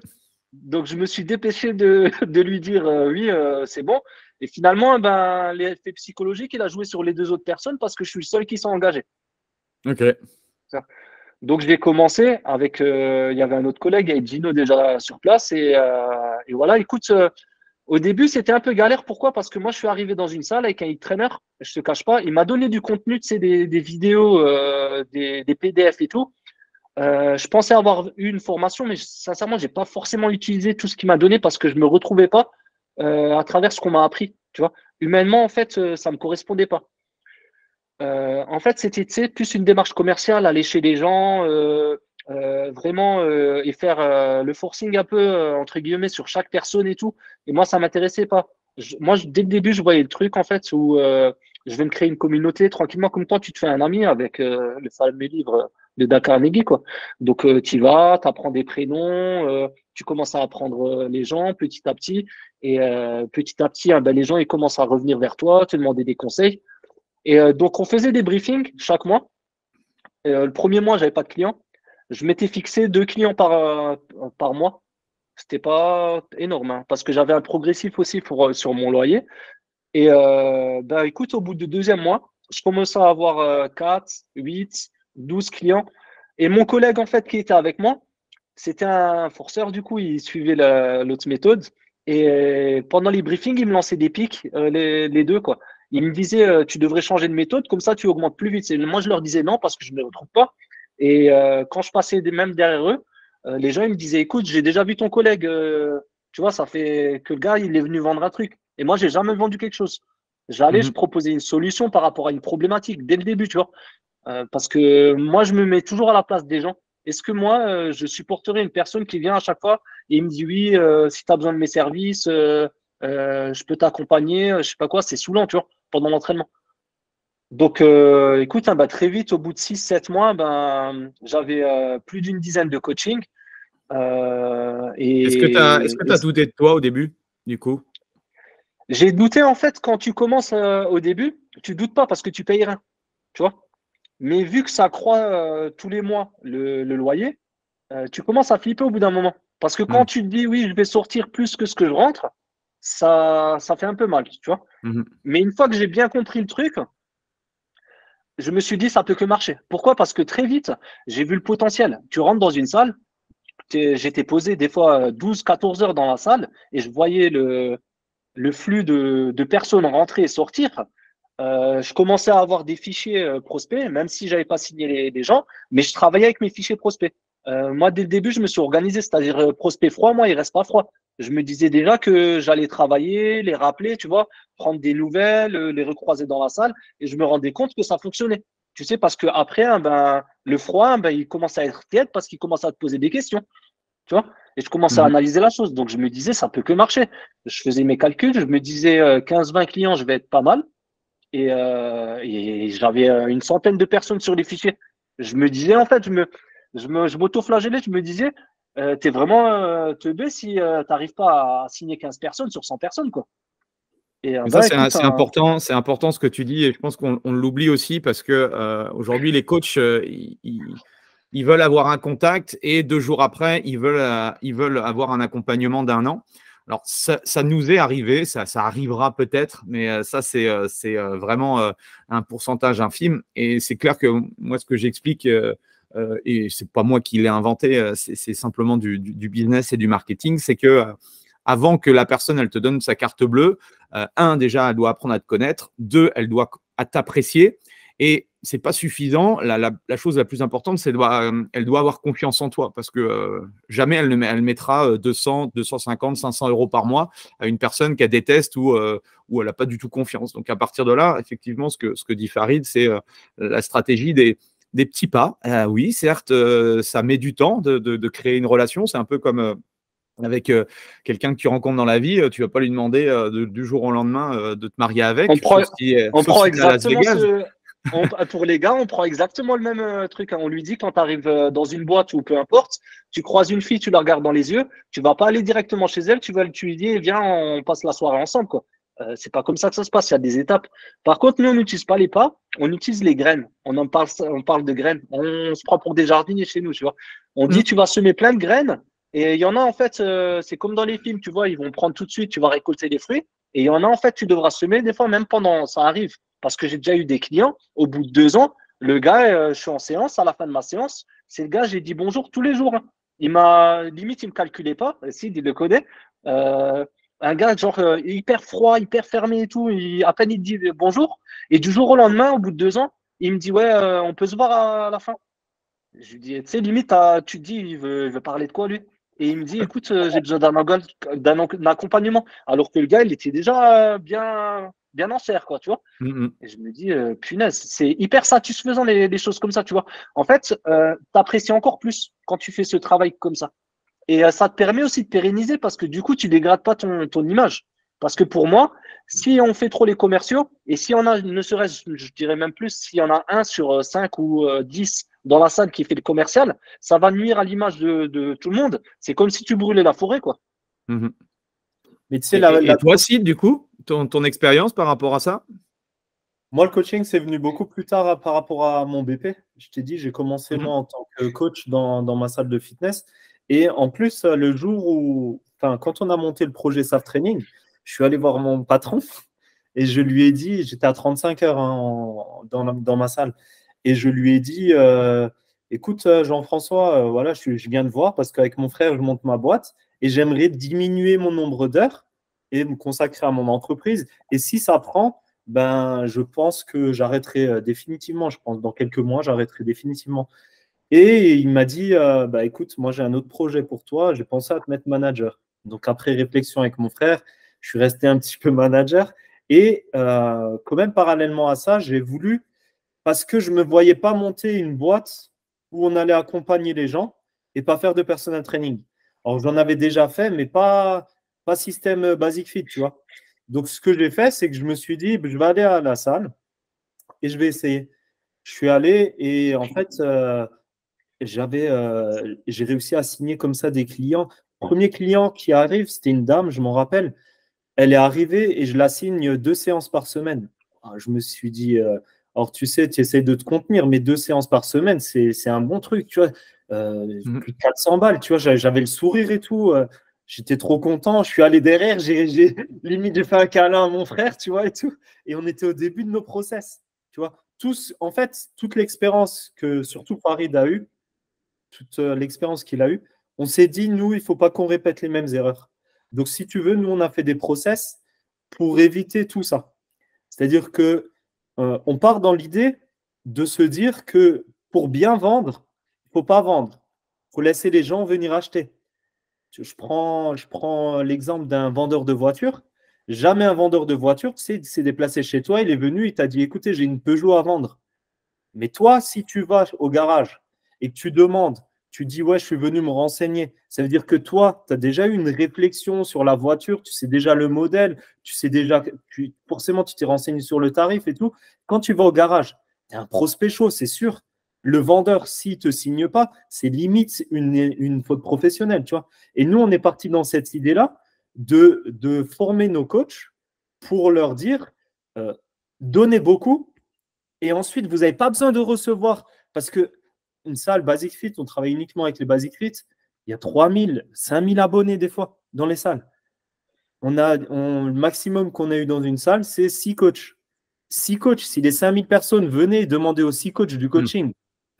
C: Donc je me suis dépêché de lui dire oui, c'est bon. Et finalement, ben, l'effet psychologique, il a joué sur les 2 autres personnes parce que je suis le seul qui s'est engagé.
D: Ok.
C: Donc, j'ai commencé avec, il y avait un autre collègue, avec Gino déjà sur place. Et voilà, écoute, au début, c'était un peu galère. Pourquoi? Parce que moi, je suis arrivé dans une salle avec un hit trainer. Je te cache pas, il m'a donné du contenu, tu sais, des vidéos, des PDF et tout. Je pensais avoir eu une formation, mais sincèrement, j'ai pas forcément utilisé tout ce qu'il m'a donné parce que je me retrouvais pas à travers ce qu'on m'a appris. Tu vois, humainement, en fait, ça me correspondait pas. En fait, c'était, tu sais, plus une démarche commerciale, aller chez les gens, vraiment, et faire le forcing un peu, entre guillemets, sur chaque personne et tout. Et moi, ça m'intéressait pas. Dès le début, je voyais le truc, en fait, où je vais me créer une communauté tranquillement, comme toi, tu te fais un ami avec le fameux livre de Dale Carnegie, quoi. Donc, tu vas, tu apprends des prénoms, tu commences à apprendre les gens petit à petit. Et petit à petit, hein, ben, les gens, ils commencent à revenir vers toi, te demander des conseils. Et donc, on faisait des briefings chaque mois. Le premier mois, j'avais pas de clients. Je m'étais fixé 2 clients par mois. C'était pas énorme, hein, parce que j'avais un progressif aussi sur mon loyer. Et bah, écoute, au bout du deuxième mois, je commençais à avoir 4, 8, 12 clients. Et mon collègue, en fait, qui était avec moi, c'était un forceur, du coup, il suivait l'autre méthode. Et pendant les briefings, il me lançait des pics, les deux, quoi. Il me disait, tu devrais changer de méthode, comme ça, tu augmentes plus vite. Et moi, je leur disais non, parce que je ne me retrouve pas. Et quand je passais même derrière eux, les gens, ils me disaient, écoute, j'ai déjà vu ton collègue, tu vois, ça fait que le gars, il est venu vendre un truc. Et moi, j'ai jamais vendu quelque chose. J'allais, je proposais une solution par rapport à une problématique dès le début, tu vois. Parce que moi, je me mets toujours à la place des gens. Est-ce que moi, je supporterais une personne qui vient à chaque fois et il me dit oui, si tu as besoin de mes services, je peux t'accompagner, je sais pas quoi, c'est saoulant, tu vois, pendant l'entraînement. Donc, écoute, hein, bah, très vite, au bout de 6, 7 mois, ben, j'avais plus d'une dizaine de coachings.
D: Est-ce que tu as douté de toi au début, du coup?
C: J'ai douté, en fait, quand tu commences au début, tu doutes pas parce que tu payes rien, tu vois. Mais vu que ça croît tous les mois, le loyer, tu commences à flipper au bout d'un moment. Parce que quand tu te dis, oui, je vais sortir plus que ce que je rentre, ça fait un peu mal, tu vois. Mais une fois que j'ai bien compris le truc, je me suis dit, ça peut que marcher. Pourquoi? Parce que très vite, j'ai vu le potentiel. Tu rentres dans une salle, j'étais posé des fois 12, 14 heures dans la salle et je voyais le flux de personnes rentrer et sortir. Je commençais à avoir des fichiers prospects, même si j'avais pas signé les gens, mais je travaillais avec mes fichiers prospects. Moi, dès le début, je me suis organisé, c'est-à-dire prospect froid, moi, il reste pas froid. Je me disais déjà que j'allais travailler, les rappeler, tu vois, prendre des nouvelles, les recroiser dans la salle, et je me rendais compte que ça fonctionnait. Tu sais, parce que après, hein, ben, le froid, ben, il commence à être tiède parce qu'il commence à te poser des questions, tu vois. Et je commençais à analyser la chose. Donc, je me disais, ça peut que marcher. Je faisais mes calculs, je me disais 15-20 clients, je vais être pas mal. Et j'avais une centaine de personnes sur les fichiers. Je me disais, en fait, je m'auto-flagellais, je me disais, t'es vraiment teubé si tu n'arrives pas à signer 15 personnes sur 100 personnes, quoi. Et
D: Mais ça,
C: bah, écoute,
D: c'est important ce que tu dis, et je pense qu'on l'oublie aussi parce que aujourd'hui, les coachs, ils veulent avoir un contact et 2 jours après, ils veulent avoir un accompagnement d'1 an. Alors, ça nous est arrivé, ça arrivera peut-être, mais ça, c'est vraiment un pourcentage infime. Et c'est clair que moi, ce que j'explique, et c'est pas moi qui l'ai inventé, c'est simplement du business et du marketing, c'est que avant que la personne, elle te donne sa carte bleue, déjà, elle doit apprendre à te connaître. 2, elle doit t'apprécier. Et c'est pas suffisant. La chose la plus importante, c'est elle doit avoir confiance en toi parce que jamais elle mettra 200, 250, 500 euros par mois à une personne qu'elle déteste ou elle n'a pas du tout confiance. Donc, à partir de là, effectivement, ce que dit Farid, c'est la stratégie des petits pas. Oui, certes, ça met du temps de créer une relation. C'est un peu comme avec quelqu'un que tu rencontres dans la vie, tu vas pas lui demander du jour au lendemain de te marier avec.
C: On prend exactement pour les gars, on prend exactement le même truc, hein. On lui dit quand tu arrives dans une boîte ou peu importe, tu croises une fille, tu la regardes dans les yeux, tu vas pas aller directement chez elle, tu lui dis viens, on passe la soirée ensemble, quoi. C'est pas comme ça que ça se passe, il y a des étapes. Par contre, nous, on n'utilise pas les pas, on utilise les graines. On parle de graines. On se prend pour des jardiniers chez nous, tu vois. On dit tu vas semer plein de graines. Et il y en a, en fait, c'est comme dans les films, tu vois, ils vont prendre tout de suite, tu vas récolter les fruits. Et il y en a, en fait, tu devras semer des fois, même pendant, ça arrive. Parce que j'ai déjà eu des clients, au bout de 2 ans, le gars, je suis en séance, à la fin de ma séance, c'est le gars, j'ai dit bonjour tous les jours, hein. Limite, il me calculait pas, Sid, il le connaît. Un gars, genre, hyper froid, hyper fermé et tout, à peine il dit bonjour. Et du jour au lendemain, au bout de 2 ans, il me dit, ouais, on peut se voir à la fin. Je lui dis, tu sais, limite, tu te dis, il veut parler de quoi, lui? Et il me dit, écoute, j'ai besoin d'un accompagnement. Alors que le gars, il était déjà bien bien en serre, quoi, tu vois.
D: Mhm.
C: Et je me dis, punaise, c'est hyper satisfaisant les choses comme ça, tu vois. En fait, tu apprécies encore plus quand tu fais ce travail comme ça. Et ça te permet aussi de pérenniser parce que du coup, tu dégrades pas ton image. Parce que pour moi, si on fait trop les commerciaux, et si on a, ne serait-ce, je dirais même plus, s'il y en a un sur 5 ou 10 dans la salle qui fait le commercial, ça va nuire à l'image de tout le monde. C'est comme si tu brûlais la forêt, quoi.
D: Mhm.
A: Mais tu sais,
D: Et toi, Sid, du coup, ton expérience par rapport à ça?
A: moi, le coaching, c'est venu beaucoup plus tard par rapport à mon BP. Je t'ai dit, j'ai commencé moi en tant que coach dans ma salle de fitness. Et en plus, le jour où, enfin, quand on a monté le projet SAF Training, je suis allé voir mon patron et je lui ai dit, j'étais à 35 heures hein, dans ma salle, et je lui ai dit, écoute, Jean-François, voilà, je viens de voir parce qu'avec mon frère, je monte ma boîte et j'aimerais diminuer mon nombre d'heures et me consacrer à mon entreprise. Et si ça prend, ben, je pense que j'arrêterai définitivement. Je pense dans quelques mois, j'arrêterai définitivement. Et il m'a dit, bah, écoute, moi j'ai un autre projet pour toi, j'ai pensé à te mettre manager. Donc après réflexion avec mon frère, je suis resté un petit peu manager. Et quand même parallèlement à ça, j'ai voulu, parce que je ne me voyais pas monter une boîte où on allait accompagner les gens et pas faire de personal training. Alors j'en avais déjà fait, mais pas système basic fit, tu vois. Donc ce que j'ai fait, c'est que je me suis dit, je vais aller à la salle et je vais essayer. Je suis allé et en fait, j'ai réussi à signer comme ça des clients. Premier client qui arrive, c'était une dame, je m'en rappelle. Elle est arrivée et je la signe 2 séances par semaine. Je me suis dit, alors tu sais, tu essaies de te contenir, mais 2 séances par semaine, c'est un bon truc, tu vois. Plus de 400 balles, tu vois, j'avais le sourire et tout. J'étais trop content. Je suis allé derrière, limite, j'ai fait un câlin à mon frère, tu vois, et tout. Et on était au début de nos process, tu vois. Tous, en fait, toute l'expérience que surtout Farid a eue, toute l'expérience qu'il a eue, on s'est dit, nous, il ne faut pas qu'on répète les mêmes erreurs. Donc, si tu veux, nous, on a fait des process pour éviter tout ça. C'est-à-dire que on part dans l'idée de se dire que pour bien vendre, il ne faut pas vendre. Il faut laisser les gens venir acheter. Je prends l'exemple d'un vendeur de voitures. Jamais un vendeur de voitures s'est déplacé chez toi, il est venu, il t'a dit, écoutez, j'ai une Peugeot à vendre. Mais toi, si tu vas au garage et que tu demandes, tu dis, ouais, je suis venu me renseigner, ça veut dire que toi, tu as déjà eu une réflexion sur la voiture, tu sais déjà le modèle, tu sais déjà, forcément, tu t'es renseigné sur le tarif et tout. Quand tu vas au garage, tu es un prospect chaud, c'est sûr. Le vendeur, s'il ne te signe pas, c'est limite une faute professionnelle, tu vois. Et nous, on est parti dans cette idée-là de former nos coachs pour leur dire, donnez beaucoup, et ensuite, vous n'avez pas besoin de recevoir, parce que une salle Basic Fit, on travaille uniquement avec les Basic Fit, il y a 3000, 5000 abonnés des fois dans les salles. Le maximum qu'on a eu dans une salle, c'est 6 coachs. 6 coachs, si les 5000 personnes venaient demander aux 6 coachs du coaching,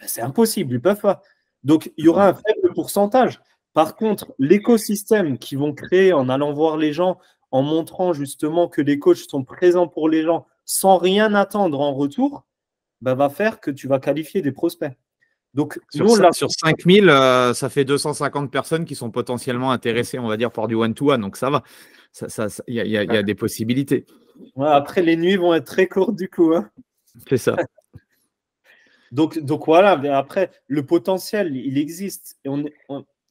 A: c'est impossible, ils ne peuvent pas. Donc, il y aura un faible pourcentage. Par contre, l'écosystème qu'ils vont créer en allant voir les gens, en montrant justement que les coachs sont présents pour les gens sans rien attendre en retour, va faire que tu vas qualifier des prospects. Donc,
D: sur 5000, ça fait 250 personnes qui sont potentiellement intéressées, on va dire, par du one-to-one. Donc, ça va. Il y a des possibilités.
A: Ouais, après, les nuits vont être très courtes du coup. Hein.
D: C'est ça.
A: Donc voilà, mais après, le potentiel, il existe. Et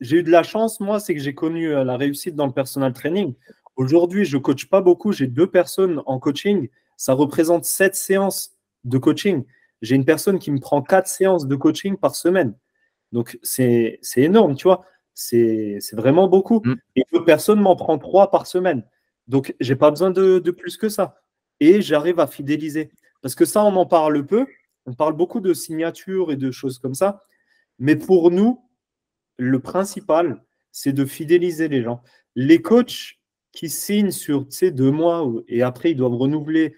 A: j'ai eu de la chance, moi, c'est que j'ai connu la réussite dans le personal training. Aujourd'hui, je ne coach pas beaucoup. J'ai 2 personnes en coaching. Ça représente 7 séances de coaching. J'ai une personne qui me prend 4 séances de coaching par semaine. Donc, c'est énorme, tu vois. C'est vraiment beaucoup. Et d'autres personnes m'en prennent 3 par semaine. Donc, je n'ai pas besoin de plus que ça. Et j'arrive à fidéliser. Parce que ça, on en parle peu. On parle beaucoup de signatures et de choses comme ça. Mais pour nous, le principal, c'est de fidéliser les gens. Les coachs qui signent sur 2 mois et après, ils doivent renouveler,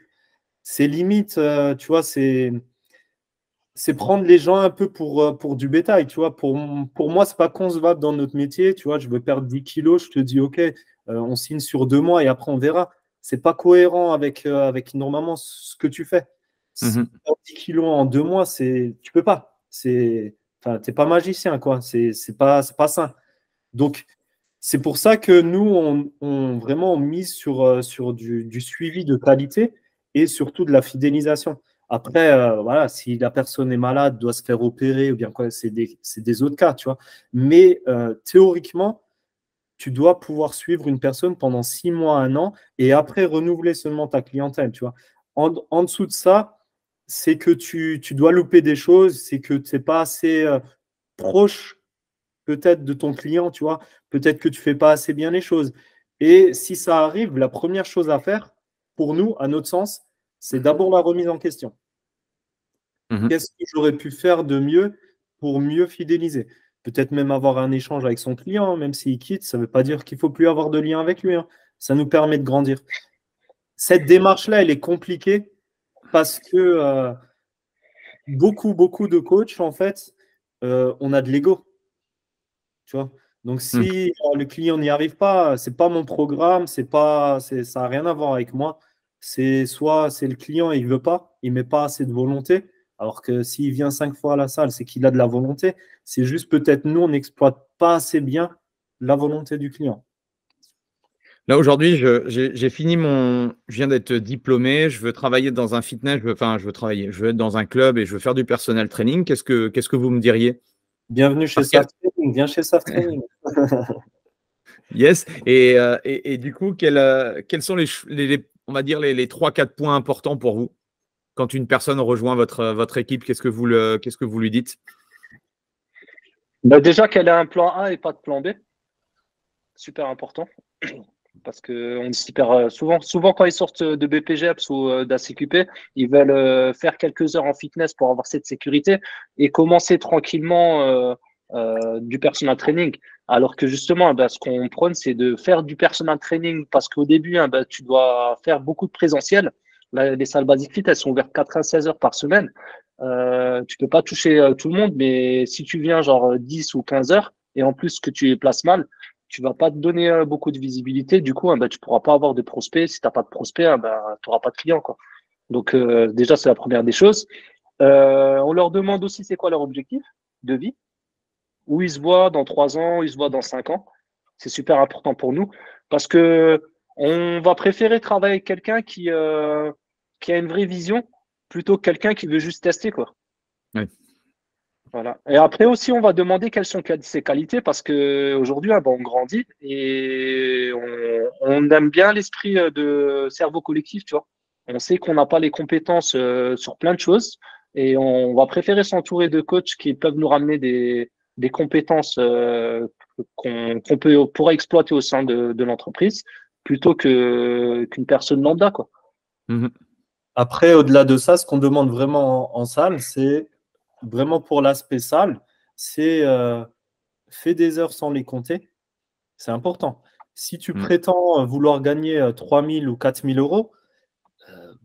A: c'est limite, tu vois, c'est prendre les gens un peu pour du bétail, tu vois. Pour moi, ce n'est pas concevable dans notre métier, tu vois. Je veux perdre 10 kilos, je te dis, OK, on signe sur 2 mois et après, on verra. Ce n'est pas cohérent avec normalement ce que tu fais. 10 kilos en 2 mois, tu peux pas. T'es pas magicien, quoi. C'est pas sain. Donc, c'est pour ça que nous, on vraiment mise sur du suivi de qualité et surtout de la fidélisation. Après, voilà, si la personne est malade, doit se faire opérer, ou bien quoi, c'est des autres cas, tu vois. Mais théoriquement, tu dois pouvoir suivre une personne pendant 6 mois, 1 an, et après renouveler seulement ta clientèle, tu vois. En dessous de ça, c'est que tu dois louper des choses, c'est que tu n'es pas assez proche peut-être de ton client, tu vois. Peut-être que tu ne fais pas assez bien les choses. Et si ça arrive, la première chose à faire, pour nous, à notre sens, c'est d'abord la remise en question. Qu'est-ce que j'aurais pu faire de mieux pour mieux fidéliser? Peut-être même avoir un échange avec son client, même s'il quitte, ça ne veut pas dire qu'il ne faut plus avoir de lien avec lui, hein. Ça nous permet de grandir. Cette démarche-là, elle est compliquée parce que beaucoup de coachs, en fait, on a de l'ego. Tu vois? Donc, si le client n'y arrive pas, ce n'est pas mon programme, ça n'a rien à voir avec moi. C'est soit c'est le client, il ne veut pas, il ne met pas assez de volonté. Alors que s'il vient 5 fois à la salle, c'est qu'il a de la volonté. C'est juste peut-être nous, on n'exploite pas assez bien la volonté du client.
D: Là, aujourd'hui, j'ai fini je viens d'être diplômé, je veux travailler dans un fitness, je veux être dans un club et je veux faire du personal training. Qu'est-ce que vous me diriez?
A: Bienvenue chez Saft Training, viens chez Saft Training.
D: Yes. Et du coup, quels sont on va dire les 3-4 points importants pour vous quand une personne rejoint votre équipe? Qu'est-ce que vous lui dites?
C: Bah déjà qu'elle a un plan A et pas de plan B. Super important. Parce qu'on s'y perd souvent quand ils sortent de BPGEPS ou d'ACQP, ils veulent faire quelques heures en fitness pour avoir cette sécurité et commencer tranquillement du personal training. Alors que justement, ce qu'on prône, c'est de faire du personal training parce qu'au début, tu dois faire beaucoup de présentiel. Là, les salles Basic Fit, elles sont ouvertes 96 heures par semaine. Tu peux pas toucher tout le monde, mais si tu viens genre 10 ou 15 heures et en plus que tu places mal, tu vas pas te donner beaucoup de visibilité. Du coup, tu pourras pas avoir de prospects. Si tu n'as pas de prospects, tu n'auras pas de clients, quoi. Donc, déjà, c'est la première des choses. On leur demande aussi c'est quoi leur objectif de vie, où ils se voient dans 3 ans, où ils se voient dans 5 ans. C'est super important pour nous parce que on va préférer travailler avec quelqu'un qui a une vraie vision plutôt que quelqu'un qui veut juste tester, quoi.
D: Oui.
C: Voilà. Et après aussi, on va demander quelles sont ses qualités parce qu'aujourd'hui, on grandit et on aime bien l'esprit de cerveau collectif, tu vois. On sait qu'on n'a pas les compétences sur plein de choses et on va préférer s'entourer de coachs qui peuvent nous ramener des compétences qu'on pourra exploiter au sein de l'entreprise plutôt qu'une personne lambda, quoi.
A: Après, au-delà de ça, ce qu'on demande vraiment en salle, c'est vraiment pour l'aspect salle, c'est fais des heures sans les compter. C'est important. Si tu prétends vouloir gagner 3 000 ou 4 000 euros,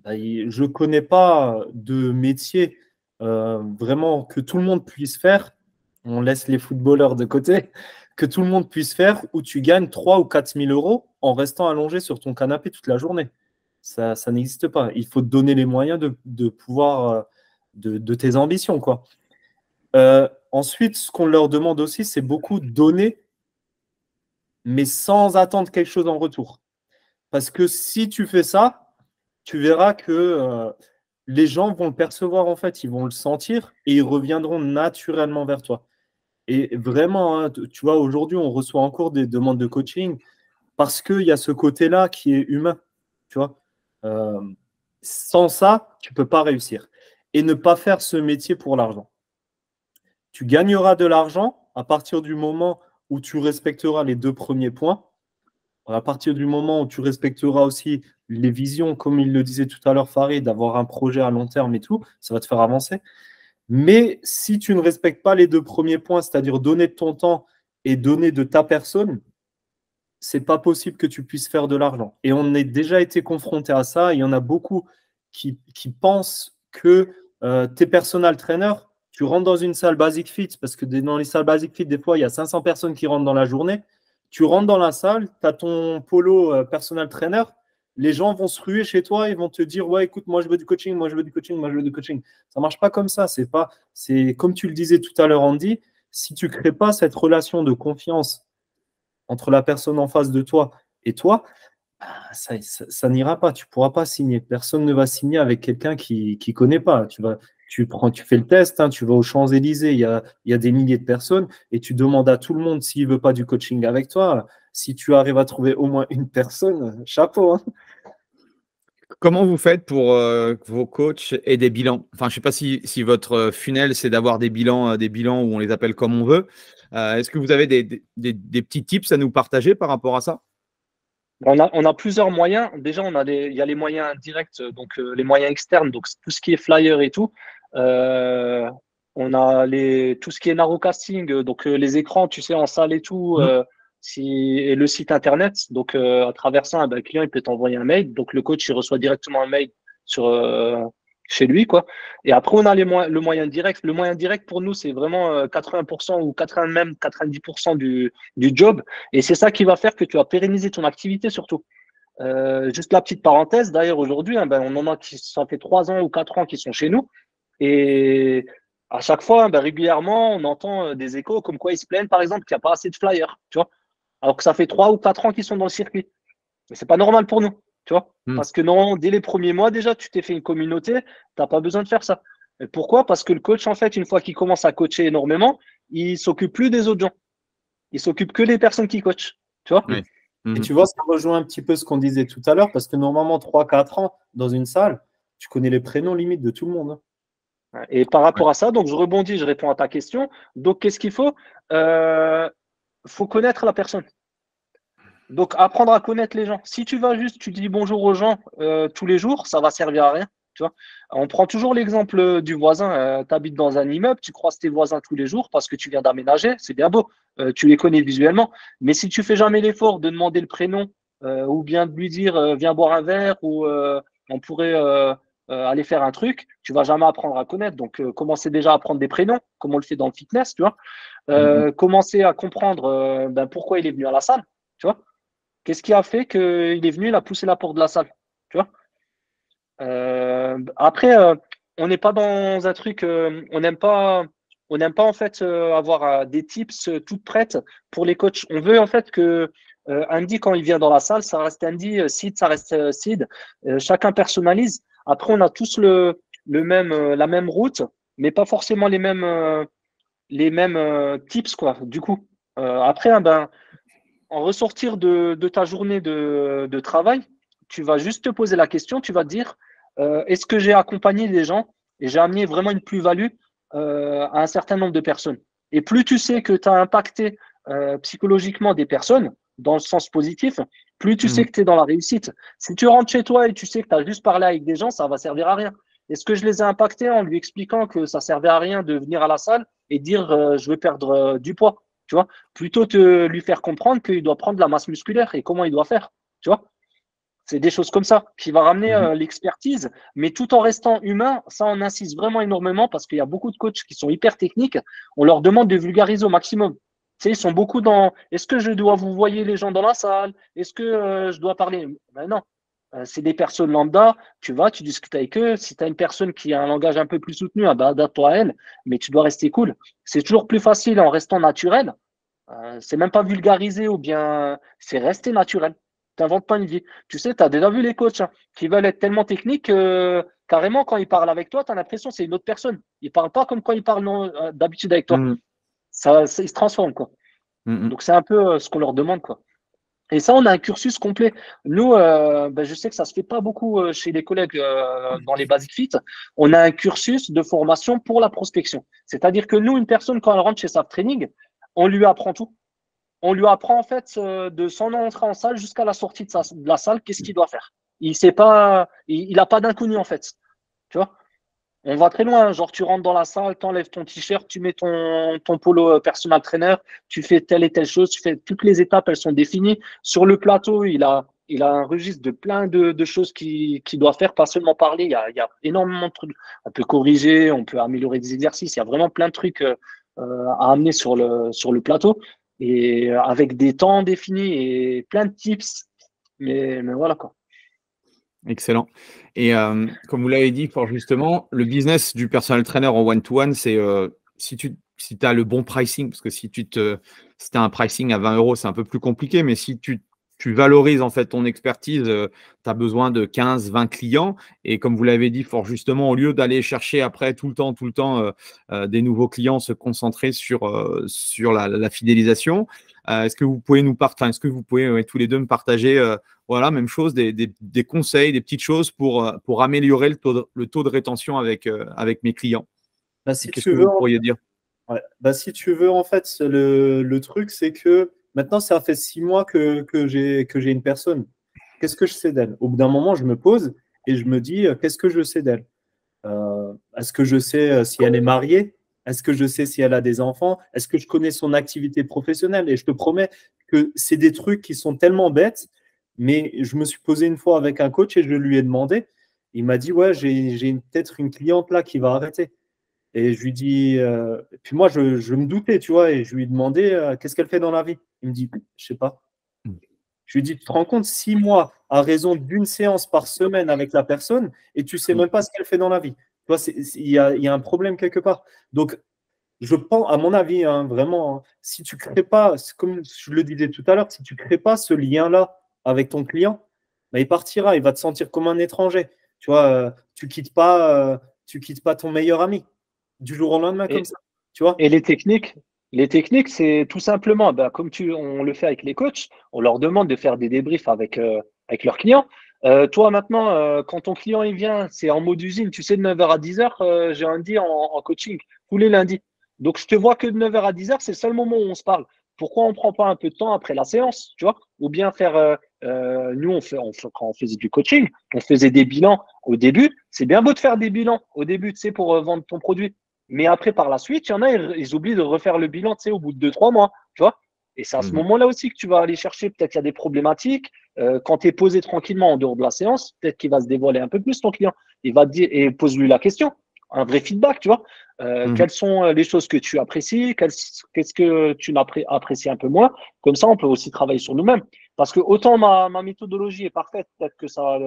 A: je ne connais pas de métier vraiment que tout le monde puisse faire. On laisse les footballeurs de côté, que tout le monde puisse faire où tu gagnes 3 ou 4 000 euros en restant allongé sur ton canapé toute la journée. Ça n'existe pas. Il faut te donner les moyens de pouvoir de tes ambitions, quoi. Ensuite, ce qu'on leur demande aussi, c'est beaucoup donner, mais sans attendre quelque chose en retour. Parce que si tu fais ça, tu verras que les gens vont le percevoir, en fait, ils vont le sentir et ils reviendront naturellement vers toi. Et vraiment, hein, tu vois, aujourd'hui, on reçoit encore des demandes de coaching parce qu'il y a ce côté-là qui est humain, tu vois. Sans ça, tu ne peux pas réussir. Et ne pas faire ce métier pour l'argent. Tu gagneras de l'argent à partir du moment où tu respecteras les 2 premiers points. À partir du moment où tu respecteras aussi les visions, comme il le disait tout à l'heure, Farid, d'avoir un projet à long terme et tout, ça va te faire avancer. Mais si tu ne respectes pas les 2 premiers points, c'est-à-dire donner de ton temps et donner de ta personne, c'est pas possible que tu puisses faire de l'argent. Et on a déjà été confronté à ça. Il y en a beaucoup qui pensent que tes personal trainers, tu rentres dans une salle Basic Fit, parce que dans les salles Basic Fit, des fois, il y a 500 personnes qui rentrent dans la journée. Tu rentres dans la salle, tu as ton polo personal trainer, les gens vont se ruer chez toi, ils vont te dire ouais, écoute, moi je veux du coaching, moi je veux du coaching, moi je veux du coaching. Ça ne marche pas comme ça. C'est comme tu le disais tout à l'heure, Andy, si tu ne crées pas cette relation de confiance entre la personne en face de toi et toi, ça n'ira pas. Tu ne pourras pas signer. Personne ne va signer avec quelqu'un qui ne connaît pas. Tu fais le test, hein, tu vas aux Champs-Élysées, il y a des milliers de personnes et tu demandes à tout le monde s'il ne veut pas du coaching avec toi. Si tu arrives à trouver au moins une personne, chapeau. Hein.
D: Comment vous faites pour que vos coachs aient des bilans? Enfin, je ne sais pas si votre funnel, c'est d'avoir des bilans où on les appelle comme on veut. Est-ce que vous avez des petits tips à nous partager par rapport à ça?
C: On a plusieurs moyens. Déjà, il y a les moyens directs, donc les moyens externes, donc tout ce qui est flyer et tout. On a tout ce qui est narrowcasting, donc les écrans, tu sais, en salle et tout, et le site internet. Donc, à travers ça, le client il peut t'envoyer un mail. Donc, le coach il reçoit directement un mail chez lui, quoi. Et après, on a le moyen direct. Le moyen direct pour nous, c'est vraiment 80% ou 80, même 90% du job. Et c'est ça qui va faire que tu vas pérenniser ton activité surtout. Juste la petite parenthèse, d'ailleurs, aujourd'hui, on en a ça fait 3 ans ou 4 ans qu'ils sont chez nous. Et à chaque fois, régulièrement, on entend des échos comme quoi ils se plaignent, par exemple, qu'il n'y a pas assez de flyers, tu vois. Alors que ça fait 3 ou 4 ans qu'ils sont dans le circuit. Mais c'est pas normal pour nous, tu vois. Parce que non, dès les premiers mois, déjà, tu t'es fait une communauté, tu n'as pas besoin de faire ça. Et pourquoi? Parce que le coach, en fait, une fois qu'il commence à coacher énormément, il s'occupe plus des autres gens. Il s'occupe que des personnes qui coachent, tu vois.
D: Oui.
A: Et tu vois, ça rejoint un petit peu ce qu'on disait tout à l'heure, parce que normalement, 3-4 ans dans une salle, tu connais les prénoms limite de tout le monde.
C: Et par rapport à ça, donc je rebondis, je réponds à ta question. Donc, qu'est-ce qu'il faut? Faut connaître la personne. Donc, apprendre à connaître les gens. Si tu vas juste, tu dis bonjour aux gens tous les jours, ça va servir à rien. Tu vois, on prend toujours l'exemple du voisin. Tu habites dans un immeuble, tu croises tes voisins tous les jours parce que tu viens d'aménager, c'est bien beau. Tu les connais visuellement. Mais si tu fais jamais l'effort de demander le prénom ou bien de lui dire viens boire un verre ou on pourrait aller faire un truc, tu vas jamais apprendre à connaître. Donc, commencer déjà à apprendre des prénoms, comme on le fait dans le fitness, tu vois. Commencer à comprendre pourquoi il est venu à la salle, tu vois. Qu'est-ce qui a fait qu'il est venu, il a poussé la porte de la salle, tu vois. Après, on n'est pas dans un truc, on n'aime pas en fait avoir des tips toutes prêtes pour les coachs. On veut en fait que Andy, quand il vient dans la salle, ça reste Andy, Sid, ça reste Sid. Chacun personnalise. Après, on a tous la même route, mais pas forcément les mêmes tips, quoi. Du coup, après, en ressortir de ta journée de travail, tu vas juste te poser la question, tu vas te dire, est-ce que j'ai accompagné des gens et j'ai amené vraiment une plus-value à un certain nombre de personnes. Et plus tu sais que tu as impacté psychologiquement des personnes, dans le sens positif, plus tu sais que tu es dans la réussite. Si tu rentres chez toi et tu sais que tu as juste parlé avec des gens, ça va servir à rien. Est-ce que je les ai impactés en lui expliquant que ça servait à rien de venir à la salle et dire je veux perdre du poids, tu vois, plutôt que lui faire comprendre qu'il doit prendre de la masse musculaire et comment il doit faire, tu vois. C'est des choses comme ça qui va ramener l'expertise, mais tout en restant humain. Ça, on insiste vraiment énormément parce qu'il y a beaucoup de coachs qui sont hyper techniques. On leur demande de vulgariser au maximum. Tu sais, ils sont beaucoup dans est-ce que je dois vous voyer les gens dans la salle? Est-ce que je dois parler? Ben non. C'est des personnes lambda. Tu vas, tu discutes avec eux. Si tu as une personne qui a un langage un peu plus soutenu, adapte-toi à elle, mais tu dois rester cool. C'est toujours plus facile en restant naturel. C'est même pas vulgarisé ou bien c'est rester naturel. T'inventes pas une vie. Tu sais, tu as déjà vu les coachs qui veulent être tellement techniques que carrément, quand ils parlent avec toi, tu as l'impression que c'est une autre personne. Ils parlent pas comme quand ils parlent d'habitude avec toi. Ils se transforment, quoi. Donc, c'est un peu ce qu'on leur demande, quoi. Et ça, on a un cursus complet. Nous, je sais que ça se fait pas beaucoup chez les collègues dans les Basic Fit. On a un cursus de formation pour la prospection. C'est-à-dire que nous, une personne, quand elle rentre chez Safe Training, on lui apprend tout. On lui apprend en fait de son entrée en salle jusqu'à la sortie de la salle, qu'est-ce qu'il doit faire. Il sait pas, il a pas d'inconnu en fait. Tu vois, on va très loin. Genre, tu rentres dans la salle, tu enlèves ton t-shirt, tu mets ton polo personal trainer, tu fais telle et telle chose, tu fais toutes les étapes, elles sont définies. Sur le plateau, il a un registre de plein de choses qu'il doit faire, pas seulement parler. Il y a énormément de trucs. On peut corriger, on peut améliorer des exercices. Il y a vraiment plein de trucs à amener sur le plateau. Et avec des temps définis et plein de tips. Mais voilà, quoi.
D: Excellent. Et comme vous l'avez dit fort justement, le business du personal trainer en one-to-one, c'est si tu as le bon pricing, parce que si tu as un pricing à 20 €, c'est un peu plus compliqué, mais si tu tu valorises en fait ton expertise, tu as besoin de 15, 20 clients. Et comme vous l'avez dit fort justement, au lieu d'aller chercher après tout le temps des nouveaux clients, se concentrer sur la fidélisation. Est-ce que vous pouvez est-ce que vous pouvez tous les deux me partager voilà, même chose, des conseils, des petites choses pour améliorer le taux de rétention avec mes clients?
A: Bah, si
D: Qu'est-ce
A: tu
D: que
A: veux,
D: vous pourriez dire?
A: ouais. Bah, si tu veux, en fait, le truc, c'est que maintenant, ça fait 6 mois que j'ai une personne. Qu'est-ce que je sais d'elle? Au bout d'un moment, je me pose et je me dis, qu'est-ce que je sais d'elle? Est-ce que je sais si elle est mariée? Est-ce que je sais si elle a des enfants? Est-ce que je connais son activité professionnelle? Et je te promets que c'est des trucs qui sont tellement bêtes, mais je me suis posé une fois avec un coach et je lui ai demandé. Il m'a dit, ouais, j'ai peut-être une cliente là qui va arrêter. Et je lui dis, puis moi, je me doutais, tu vois, et je lui ai demandé, qu'est-ce qu'elle fait dans la vie? Il me dit, je sais pas. Je lui dis, tu te rends compte, 6 mois à raison d'une séance par semaine avec la personne et tu sais même pas ce qu'elle fait dans la vie. Tu vois, il y a un problème quelque part. Donc, je pense, à mon avis, hein, vraiment, hein, si tu ne crées pas, comme je le disais tout à l'heure, si tu ne crées pas ce lien-là avec ton client, bah, il partira, il va te sentir comme un étranger. Tu vois, tu quittes pas ton meilleur ami du jour au lendemain comme
C: Et,
A: ça. Tu vois?
C: et les techniques, c'est tout simplement, ben, comme on le fait avec les coachs, on leur demande de faire des débriefs avec leurs clients. Toi, maintenant, quand ton client il vient, c'est en mode usine, tu sais, de 9h à 10h, j'ai un dit en coaching, tous les lundis. Donc, je te vois que de 9h à 10h, c'est le seul moment où on se parle. Pourquoi on ne prend pas un peu de temps après la séance, tu vois? Ou bien faire, nous, quand on faisait du coaching, on faisait des bilans au début. C'est bien beau de faire des bilans au début, tu sais, pour vendre ton produit. Mais après, par la suite, il y en a, ils oublient de refaire le bilan, tu sais, au bout de 2, 3 mois, tu vois. Et c'est à ce moment-là aussi que tu vas aller chercher, peut-être qu'il y a des problématiques. Quand tu es posé tranquillement en dehors de la séance, peut-être qu'il va se dévoiler un peu plus, ton client. Il va te dire, et pose-lui la question, un vrai feedback, tu vois. Quelles sont les choses que tu apprécies, qu'est-ce que tu apprécies un peu moins. Comme ça, on peut aussi travailler sur nous-mêmes. Parce que autant ma méthodologie est parfaite, peut-être que ça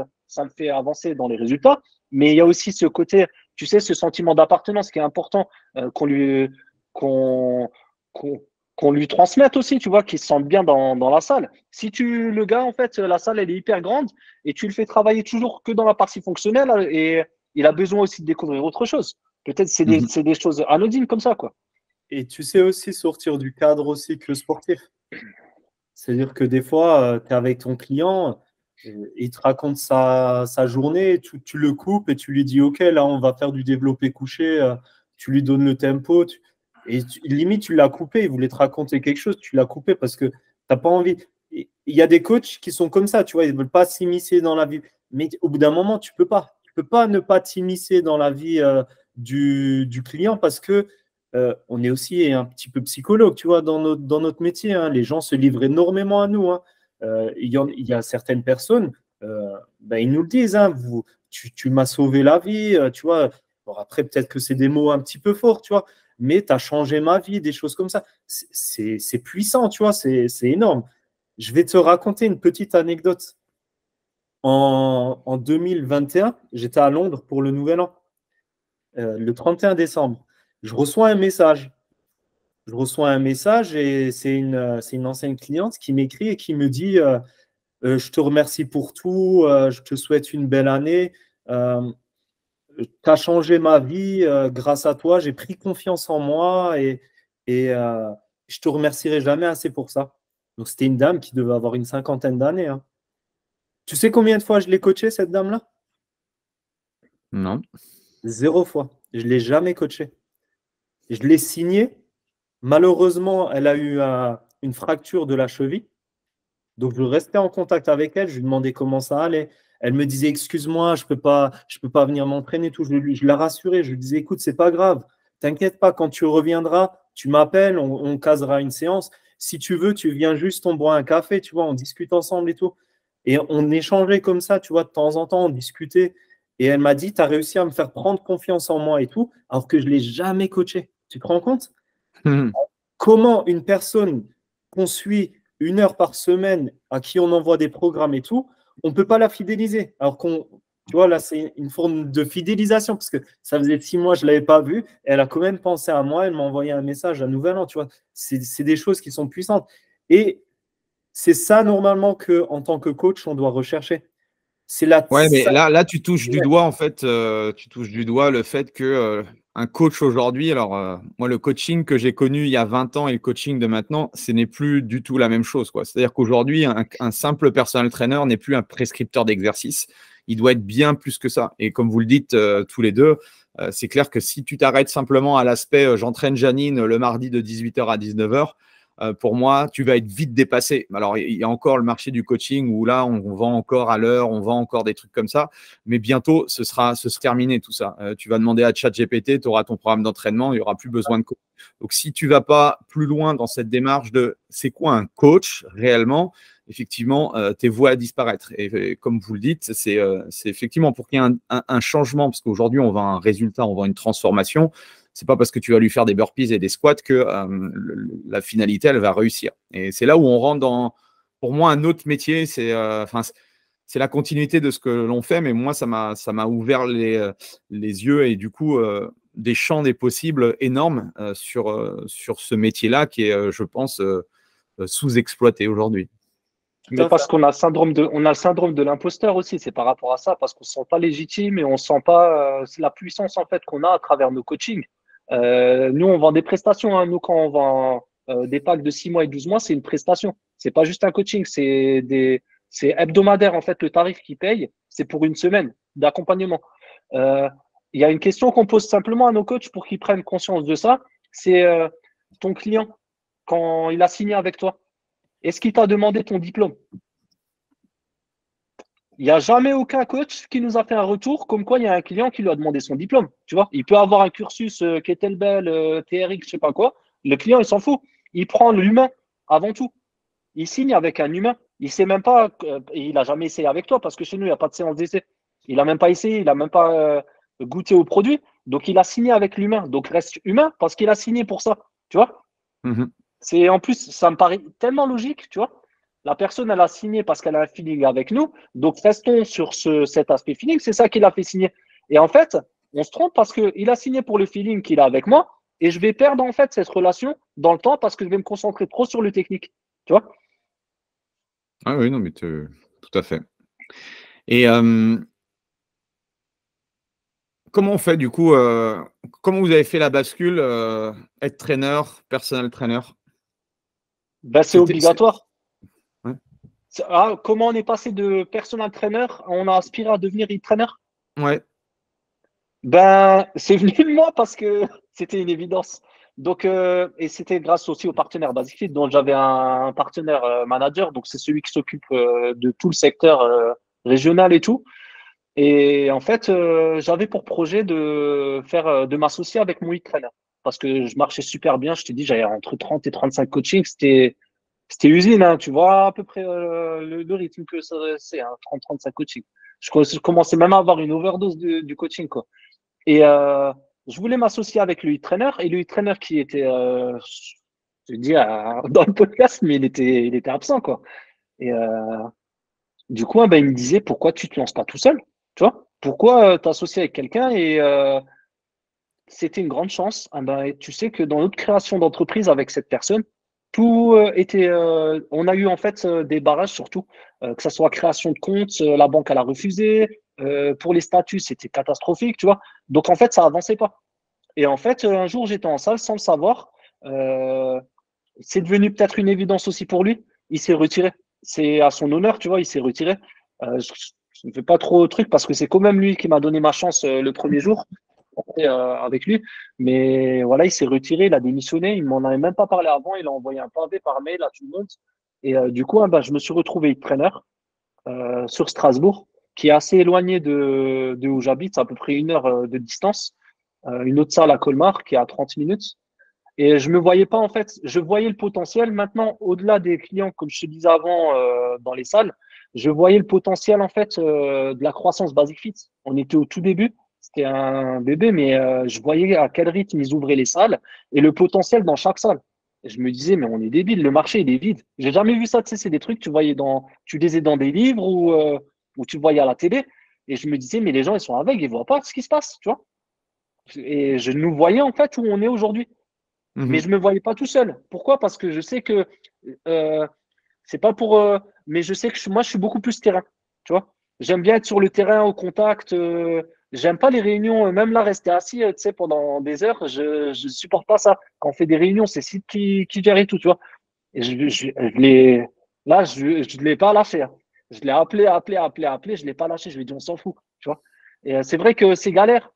C: me fait avancer dans les résultats, mais il y a aussi ce côté, tu sais, ce sentiment d'appartenance qui est important qu'on lui, qu'on, qu'on, qu'on lui transmette aussi, tu vois, qu'il se sente bien dans la salle. Si le gars, en fait, la salle, elle est hyper grande et tu le fais travailler toujours que dans la partie fonctionnelle et il a besoin aussi de découvrir autre chose. Peut-être c'est des choses anodines comme ça, quoi.
A: Et tu sais aussi sortir du cadre aussi que sportif. C'est-à-dire que des fois, tu es avec ton client, il te raconte sa journée, tu le coupes et tu lui dis, OK, là, on va faire du développé couché, tu lui donnes le tempo, limite, tu l'as coupé, il voulait te raconter quelque chose, tu l'as coupé parce que tu n'as pas envie. Il y a des coachs qui sont comme ça, tu vois, ils ne veulent pas s'immiscer dans la vie. Mais au bout d'un moment, tu ne peux pas. Tu ne peux pas ne pas t'immiscer dans la vie du client parce que on est aussi un petit peu psychologue, tu vois, dans notre métier. Hein. Les gens se livrent énormément à nous. Hein. Il y a certaines personnes, ils nous le disent, hein, tu m'as sauvé la vie, tu vois. Bon, après, peut-être que c'est des mots un petit peu forts, tu vois, mais tu as changé ma vie, des choses comme ça. C'est puissant, tu vois, c'est énorme. Je vais te raconter une petite anecdote. En 2021, j'étais à Londres pour le Nouvel An, le 31 décembre. Je reçois un message. Et c'est une ancienne cliente qui m'écrit et qui me dit je te remercie pour tout, je te souhaite une belle année. Tu as changé ma vie grâce à toi, j'ai pris confiance en moi et je te remercierai jamais assez pour ça. Donc, c'était une dame qui devait avoir une cinquantaine d'années. Hein. Tu sais combien de fois je l'ai coachée, cette dame-là?
D: Non.
A: 0 fois. Je ne l'ai jamais coachée. Je l'ai signée. Malheureusement, elle a eu une fracture de la cheville. Donc, je restais en contact avec elle. Je lui demandais comment ça allait. Elle me disait, excuse-moi, je peux pas venir m'entraîner. Tout. Je la rassurais. Je lui disais, écoute, c'est pas grave. T'inquiète pas, quand tu reviendras, tu m'appelles, on casera une séance. Si tu veux, tu viens juste, on boit un café, tu vois, on discute ensemble et tout. Et on échangeait comme ça, tu vois, de temps en temps, on discutait. Et elle m'a dit, tu as réussi à me faire prendre confiance en moi et tout, alors que je ne l'ai jamais coaché. Tu te rends compte? Comment une personne qu'on suit 1 heure par semaine, à qui on envoie des programmes et tout, on ne peut pas la fidéliser. Alors tu vois, là, c'est une forme de fidélisation, parce que ça faisait 6 mois, je ne l'avais pas vue. Elle a quand même pensé à moi, elle m'a envoyé un message à Nouvel An, tu vois. C'est des choses qui sont puissantes. Et c'est ça normalement que en tant que coach, on doit rechercher. C'est la
D: Ouais, mais là, tu touches du doigt, en fait, tu touches du doigt le fait que un coach aujourd'hui, alors moi, le coaching que j'ai connu il y a 20 ans et le coaching de maintenant, ce n'est plus du tout la même chose, quoi. C'est-à-dire qu'aujourd'hui, un simple personal trainer n'est plus un prescripteur d'exercice. Il doit être bien plus que ça. Et comme vous le dites tous les deux, c'est clair que si tu t'arrêtes simplement à l'aspect j'entraîne Janine le mardi de 18h à 19h, pour moi, tu vas être vite dépassé. Alors, il y a encore le marché du coaching où là, on vend encore à l'heure, on vend encore des trucs comme ça. Mais bientôt, ce sera terminé tout ça. Tu vas demander à ChatGPT, tu auras ton programme d'entraînement, il n'y aura plus besoin de coach. Donc, si tu ne vas pas plus loin dans cette démarche de c'est quoi un coach réellement, effectivement, tes voies à disparaître. Et comme vous le dites, c'est effectivement pour qu'il y ait un changement, parce qu'aujourd'hui, on vend un résultat, on vend une transformation. C'est pas parce que tu vas lui faire des burpees et des squats que la finalité, elle va réussir. Et c'est là où on rentre dans, pour moi, un autre métier. C'est la continuité de ce que l'on fait, mais moi, ça m'a ouvert les yeux et du coup, des champs des possibles énormes sur ce métier-là qui est, je pense, sous-exploité aujourd'hui.
C: Mais parce qu'on a le syndrome de l'imposteur aussi, c'est par rapport à ça, parce qu'on ne se sent pas légitime et on ne sent pas la puissance en fait qu'on a à travers nos coachings. Nous, on vend des prestations. Hein. Nous, quand on vend des packs de 6 mois et 12 mois, c'est une prestation. C'est pas juste un coaching, c'est hebdomadaire en fait. Le tarif qu'ils payent, c'est pour une semaine d'accompagnement. Il y a une question qu'on pose simplement à nos coachs pour qu'ils prennent conscience de ça. C'est ton client, quand il a signé avec toi, est-ce qu'il t'a demandé ton diplôme? Il n'y a jamais aucun coach qui nous a fait un retour comme quoi il y a un client qui lui a demandé son diplôme. Tu vois, il peut avoir un cursus Kettlebell, TRX, je sais pas quoi. Le client, il s'en fout. Il prend l'humain avant tout. Il signe avec un humain. Il sait même pas, il n'a jamais essayé avec toi parce que chez nous, il n'y a pas de séance d'essai. Il n'a même pas essayé, il n'a même pas goûté au produit. Donc, il a signé avec l'humain. Donc, reste humain parce qu'il a signé pour ça. Tu vois? C'est en plus, ça me paraît tellement logique, tu vois. La personne, elle a signé parce qu'elle a un feeling avec nous. Donc, restons sur cet aspect feeling. C'est ça qui l'a fait signer. Et en fait, on se trompe parce qu'il a signé pour le feeling qu'il a avec moi. Et je vais perdre en fait cette relation dans le temps parce que je vais me concentrer trop sur le technique. Tu vois?
D: Ah oui, non, mais tout à fait. Et comment on fait du coup comment vous avez fait la bascule être trainer, personal trainer?
C: Ben, c'est obligatoire.
D: Ouais.
C: Comment on est passé de personal trainer, on a aspiré à devenir e-trainer?
D: Ouais.
C: Ben, c'est venu de moi parce que c'était une évidence. Donc, et c'était grâce aussi au partenaire BasicFit, dont j'avais un partenaire manager. Donc, c'est celui qui s'occupe de tout le secteur régional et tout. Et en fait, j'avais pour projet de m'associer avec mon e-trainer parce que je marchais super bien. Je t'ai dit, j'avais entre 30 et 35 coachings. C'était usine, hein, tu vois à peu près le rythme que c'est, hein, 30-35 coachings. Je commençais même à avoir une overdose du coaching, quoi. Et je voulais m'associer avec le e-trainer et le e-trainer qui était, je dis dans le podcast, mais il était absent, quoi. Et du coup, ben, il me disait, pourquoi tu te lances pas tout seul? Tu vois? Pourquoi t'associer avec quelqu'un? Et c'était une grande chance. Ah ben, tu sais que dans notre création d'entreprise avec cette personne, tout était. On a eu en fait des barrages surtout, que ce soit création de compte, la banque elle a refusé. Pour les statuts, c'était catastrophique, tu vois. Donc en fait, ça avançait pas. Et en fait, un jour, j'étais en salle sans le savoir. Euh, c'est devenu peut-être une évidence aussi pour lui. Il s'est retiré. C'est à son honneur, tu vois, il s'est retiré. Je ne fais pas trop de trucs parce que c'est quand même lui qui m'a donné ma chance le premier jour avec lui. Mais voilà, il s'est retiré, il a démissionné. Il m'en avait même pas parlé avant. Il a envoyé un pavé par mail à tout le monde. Et du coup, bah, je me suis retrouvé trainer sur Strasbourg, qui est assez éloigné de où j'habite, c'est à peu près 1 heure de distance. Une autre salle à Colmar qui est à 30 minutes. Et je me voyais pas, en fait, je voyais le potentiel. Maintenant, au-delà des clients, comme je te disais avant, dans les salles, je voyais le potentiel, en fait, de la croissance Basic Fit. On était au tout début. C'était un bébé, mais je voyais à quel rythme ils ouvraient les salles et le potentiel dans chaque salle. Et je me disais, mais on est débile, le marché, il est vide. J'ai jamais vu ça, tu sais, c'est des trucs, tu lisais dans des livres ou tu voyais à la télé. Et je me disais, mais les gens, ils sont aveugles, ils voient pas ce qui se passe, tu vois. Et je nous voyais, en fait, où on est aujourd'hui. Mais je me voyais pas tout seul. Pourquoi? Parce que je sais que C'est pas pour. Mais je sais que moi, je suis beaucoup plus terrain. Tu vois, j'aime bien être sur le terrain, au contact. J'aime pas les réunions, même là, rester assis, tu sais, pendant des heures. Je supporte pas ça. Quand on fait des réunions, c'est Sid qui gère et tout, tu vois. Et là, je l'ai pas lâché, hein. Je l'ai appelé. Je l'ai pas lâché. Je lui ai dit, on s'en fout, tu vois. Et c'est vrai que c'est galère.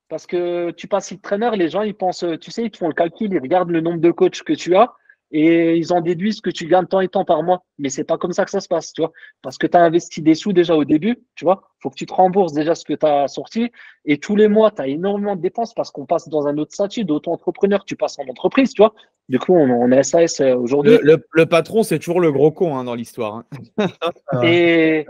C: Parce que tu passes lead trainer, les gens, ils pensent, tu sais, ils te font le calcul, ils regardent le nombre de coachs que tu as et ils en déduisent que tu gagnes tant et tant par mois. Mais c'est pas comme ça que ça se passe, tu vois. Parce que tu as investi des sous déjà au début, tu vois. Faut que tu te rembourses déjà ce que tu as sorti. Et tous les mois, tu as énormément de dépenses parce qu'on passe dans un autre statut d'auto-entrepreneur. Tu passes en entreprise, tu vois. Du coup, on est SAS aujourd'hui.
D: Le patron, c'est toujours le gros con, hein, dans l'histoire, hein.
C: Et,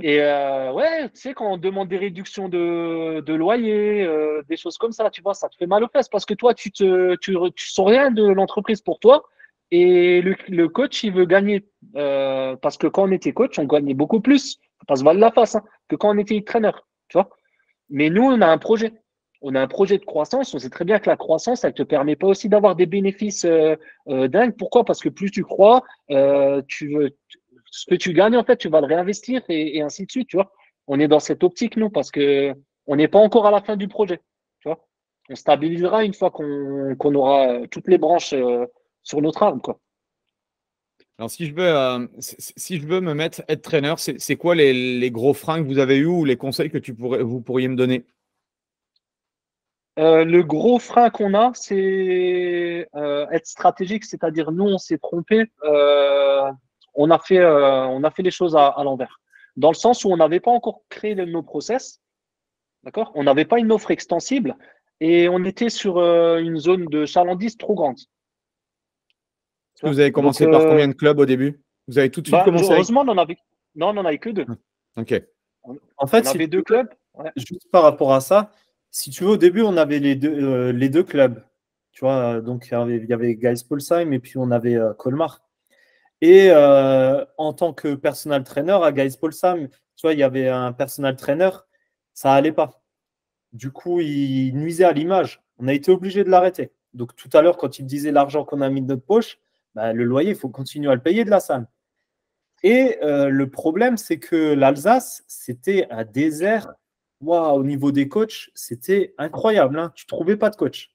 C: ouais, tu sais, quand on demande des réductions de loyer, des choses comme ça, tu vois, ça te fait mal aux fesses parce que toi, tu sens rien de l'entreprise pour toi et le coach, il veut gagner. Parce que quand on était coach, on gagnait beaucoup plus, faut pas se voiler la face, hein, que quand on était trainer, tu vois. Mais nous, on a un projet. On a un projet de croissance. On sait très bien que la croissance, elle te permet pas aussi d'avoir des bénéfices dingues. Pourquoi? Parce que plus tu crois, ce que tu gagnes, en fait, tu vas le réinvestir et ainsi de suite, tu vois. On est dans cette optique, nous, parce que on n'est pas encore à la fin du projet, tu vois. On stabilisera une fois qu'on aura toutes les branches sur notre arme, quoi.
D: Alors, si je veux me mettre être trainer, c'est quoi les gros freins que vous avez eus ou les conseils que vous pourriez me donner?
C: Le gros frein qu'on a, c'est être stratégique, c'est-à-dire nous, on s'est trompé. On a fait les choses à l'envers. Dans le sens où on n'avait pas encore créé nos process, d'accord? On n'avait pas une offre extensible et on était sur une zone de chalandise trop grande.
D: Est-ce que vous avez commencé
C: Donc,
D: par combien de clubs au début? Vous avez tout de suite commencé avec…
C: heureusement, on en avait que deux.
D: Ok.
A: En fait,
C: On avait deux clubs. Ouais.
A: juste par rapport à ça, si tu veux, au début, on avait les deux clubs. Tu vois, donc il y avait Geispolsheim et puis on avait Colmar. Et en tant que personal trainer à Geispolsheim, tu vois, il y avait un personal trainer, ça allait pas. Du coup, il nuisait à l'image. On a été obligé de l'arrêter. Donc tout à l'heure, quand il disait l'argent qu'on a mis de notre poche, bah, le loyer, il faut continuer à le payer de la salle. Et le problème, c'est que l'Alsace, c'était un désert. Waouh, au niveau des coachs, c'était incroyable, hein. Tu ne trouvais pas de coach.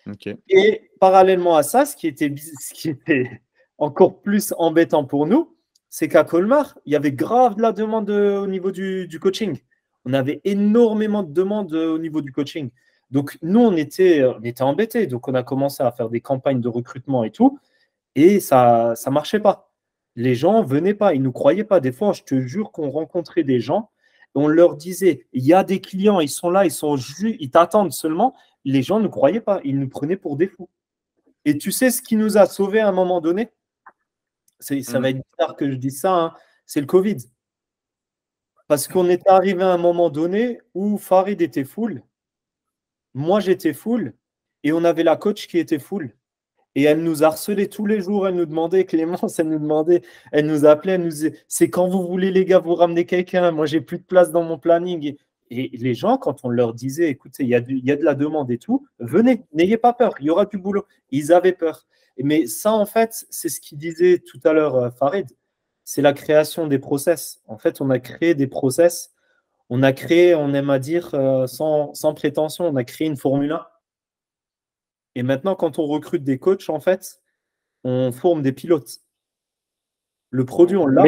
D: Ok.
A: Et parallèlement à ça, ce qui était encore plus embêtant pour nous, c'est qu'à Colmar, il y avait grave de la demande au niveau du coaching. On avait énormément de demandes au niveau du coaching. Donc, nous, on était embêtés. Donc, on a commencé à faire des campagnes de recrutement et tout. Et ça ne marchait pas. Les gens ne venaient pas. Ils ne nous croyaient pas. Des fois, je te jure qu'on rencontrait des gens. On leur disait, il y a des clients, ils sont là, ils t'attendent seulement. Les gens ne croyaient pas. Ils nous prenaient pour des fous. Et tu sais ce qui nous a sauvés à un moment donné? Ça va être bizarre que je dise ça, hein, c'est le Covid. Parce qu'on était arrivé à un moment donné où Farid était full, moi j'étais full, et on avait la coach qui était full. Et elle nous harcelait tous les jours, elle nous demandait, Clémence, elle nous appelait, elle nous disait, c'est quand vous voulez les gars, vous ramenez quelqu'un, moi j'ai plus de place dans mon planning. Et les gens, quand on leur disait, écoutez, il y a de la demande et tout, venez, n'ayez pas peur, il y aura du boulot. Ils avaient peur. Mais ça, en fait, c'est ce qu'il disait tout à l'heure, Farid, c'est la création des process. En fait, on a créé des process, on aime à dire, sans prétention, on a créé une Formule 1. Et maintenant, quand on recrute des coachs, en fait, on forme des pilotes. Le produit, on l'a.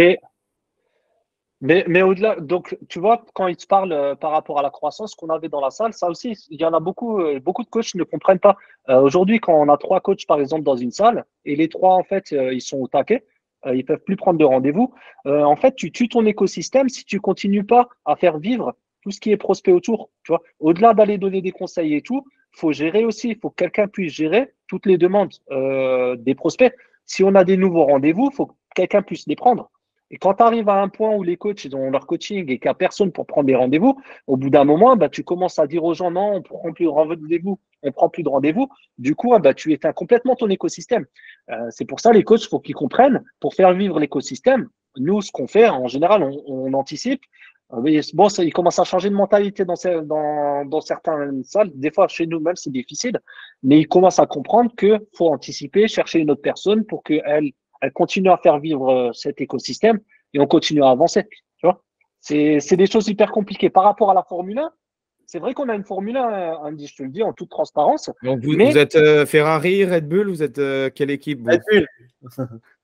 C: Mais au-delà, donc tu vois, quand ils te parlent par rapport à la croissance qu'on avait dans la salle, ça aussi, il y en a beaucoup, beaucoup de coachs ne comprennent pas. Aujourd'hui, quand on a trois coachs, par exemple, dans une salle, et les trois, en fait, ils sont au taquet, ils peuvent plus prendre de rendez-vous, en fait, tu tues ton écosystème si tu continues pas à faire vivre tout ce qui est prospect autour. Tu vois, au-delà d'aller donner des conseils et tout, faut gérer aussi, il faut que quelqu'un puisse gérer toutes les demandes des prospects. Si on a des nouveaux rendez-vous, il faut que quelqu'un puisse les prendre. Et quand tu arrives à un point où les coachs ils ont leur coaching et qu'il n'y a personne pour prendre des rendez-vous, au bout d'un moment, bah, tu commences à dire aux gens non, on ne prend plus de rendez-vous, on prend plus de rendez-vous. Du coup, bah, tu éteins complètement ton écosystème. C'est pour ça les coachs, il faut qu'ils comprennent, pour faire vivre l'écosystème, nous, ce qu'on fait, en général, on anticipe. Bon, ça, il commence à changer de mentalité dans certaines salles. Des fois, chez nous, même, c'est difficile. Mais ils commencent à comprendre qu'il faut anticiper, chercher une autre personne pour qu'elle elle continue à faire vivre cet écosystème et on continue à avancer. Tu vois, c'est des choses hyper compliquées. Par rapport à la Formule 1, c'est vrai qu'on a une Formule 1, Andy, je te le dis en toute transparence.
D: Donc, vous
C: mais
D: êtes Ferrari, Red Bull, vous êtes quelle équipe vous?
A: Red Bull.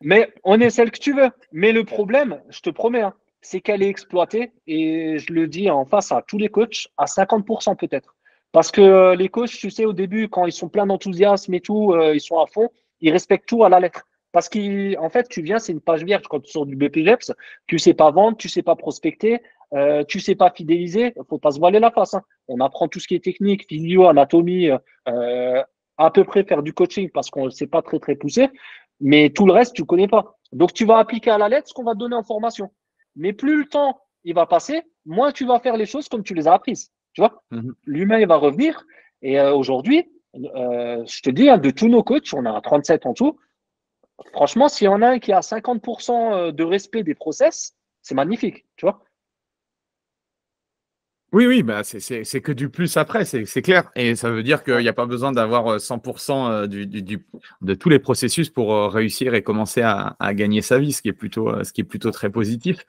C: Mais on est celle que tu veux. Mais le problème, je te promets, hein, c'est qu'elle est exploitée, et je le dis en face à tous les coachs, à 50% peut-être. Parce que les coachs, tu sais, au début, quand ils sont pleins d'enthousiasme et tout, ils sont à fond, ils respectent tout à la lettre. Parce qu'en fait, tu viens, c'est une page vierge quand tu sors du BPGEPS, tu sais pas vendre, tu sais pas prospecter, tu sais pas fidéliser, faut pas se voiler la face. Hein. On apprend tout ce qui est technique, physio, anatomie, à peu près faire du coaching parce qu'on ne sait pas très très poussé, mais tout le reste, tu connais pas. Donc, tu vas appliquer à la lettre ce qu'on va te donner en formation. Mais plus le temps il va passer, moins tu vas faire les choses comme tu les as apprises. Tu vois, l'humain il va revenir. Et aujourd'hui, je te dis, hein, de tous nos coachs, on a 37 en tout. Franchement, s'il y en a un qui a 50% de respect des process, c'est magnifique. Tu vois.
D: Oui, oui, bah c'est que du plus après, c'est clair. Et ça veut dire qu'il n'y a pas besoin d'avoir 100% de tous les processus pour réussir et commencer à gagner sa vie, ce qui est plutôt très positif.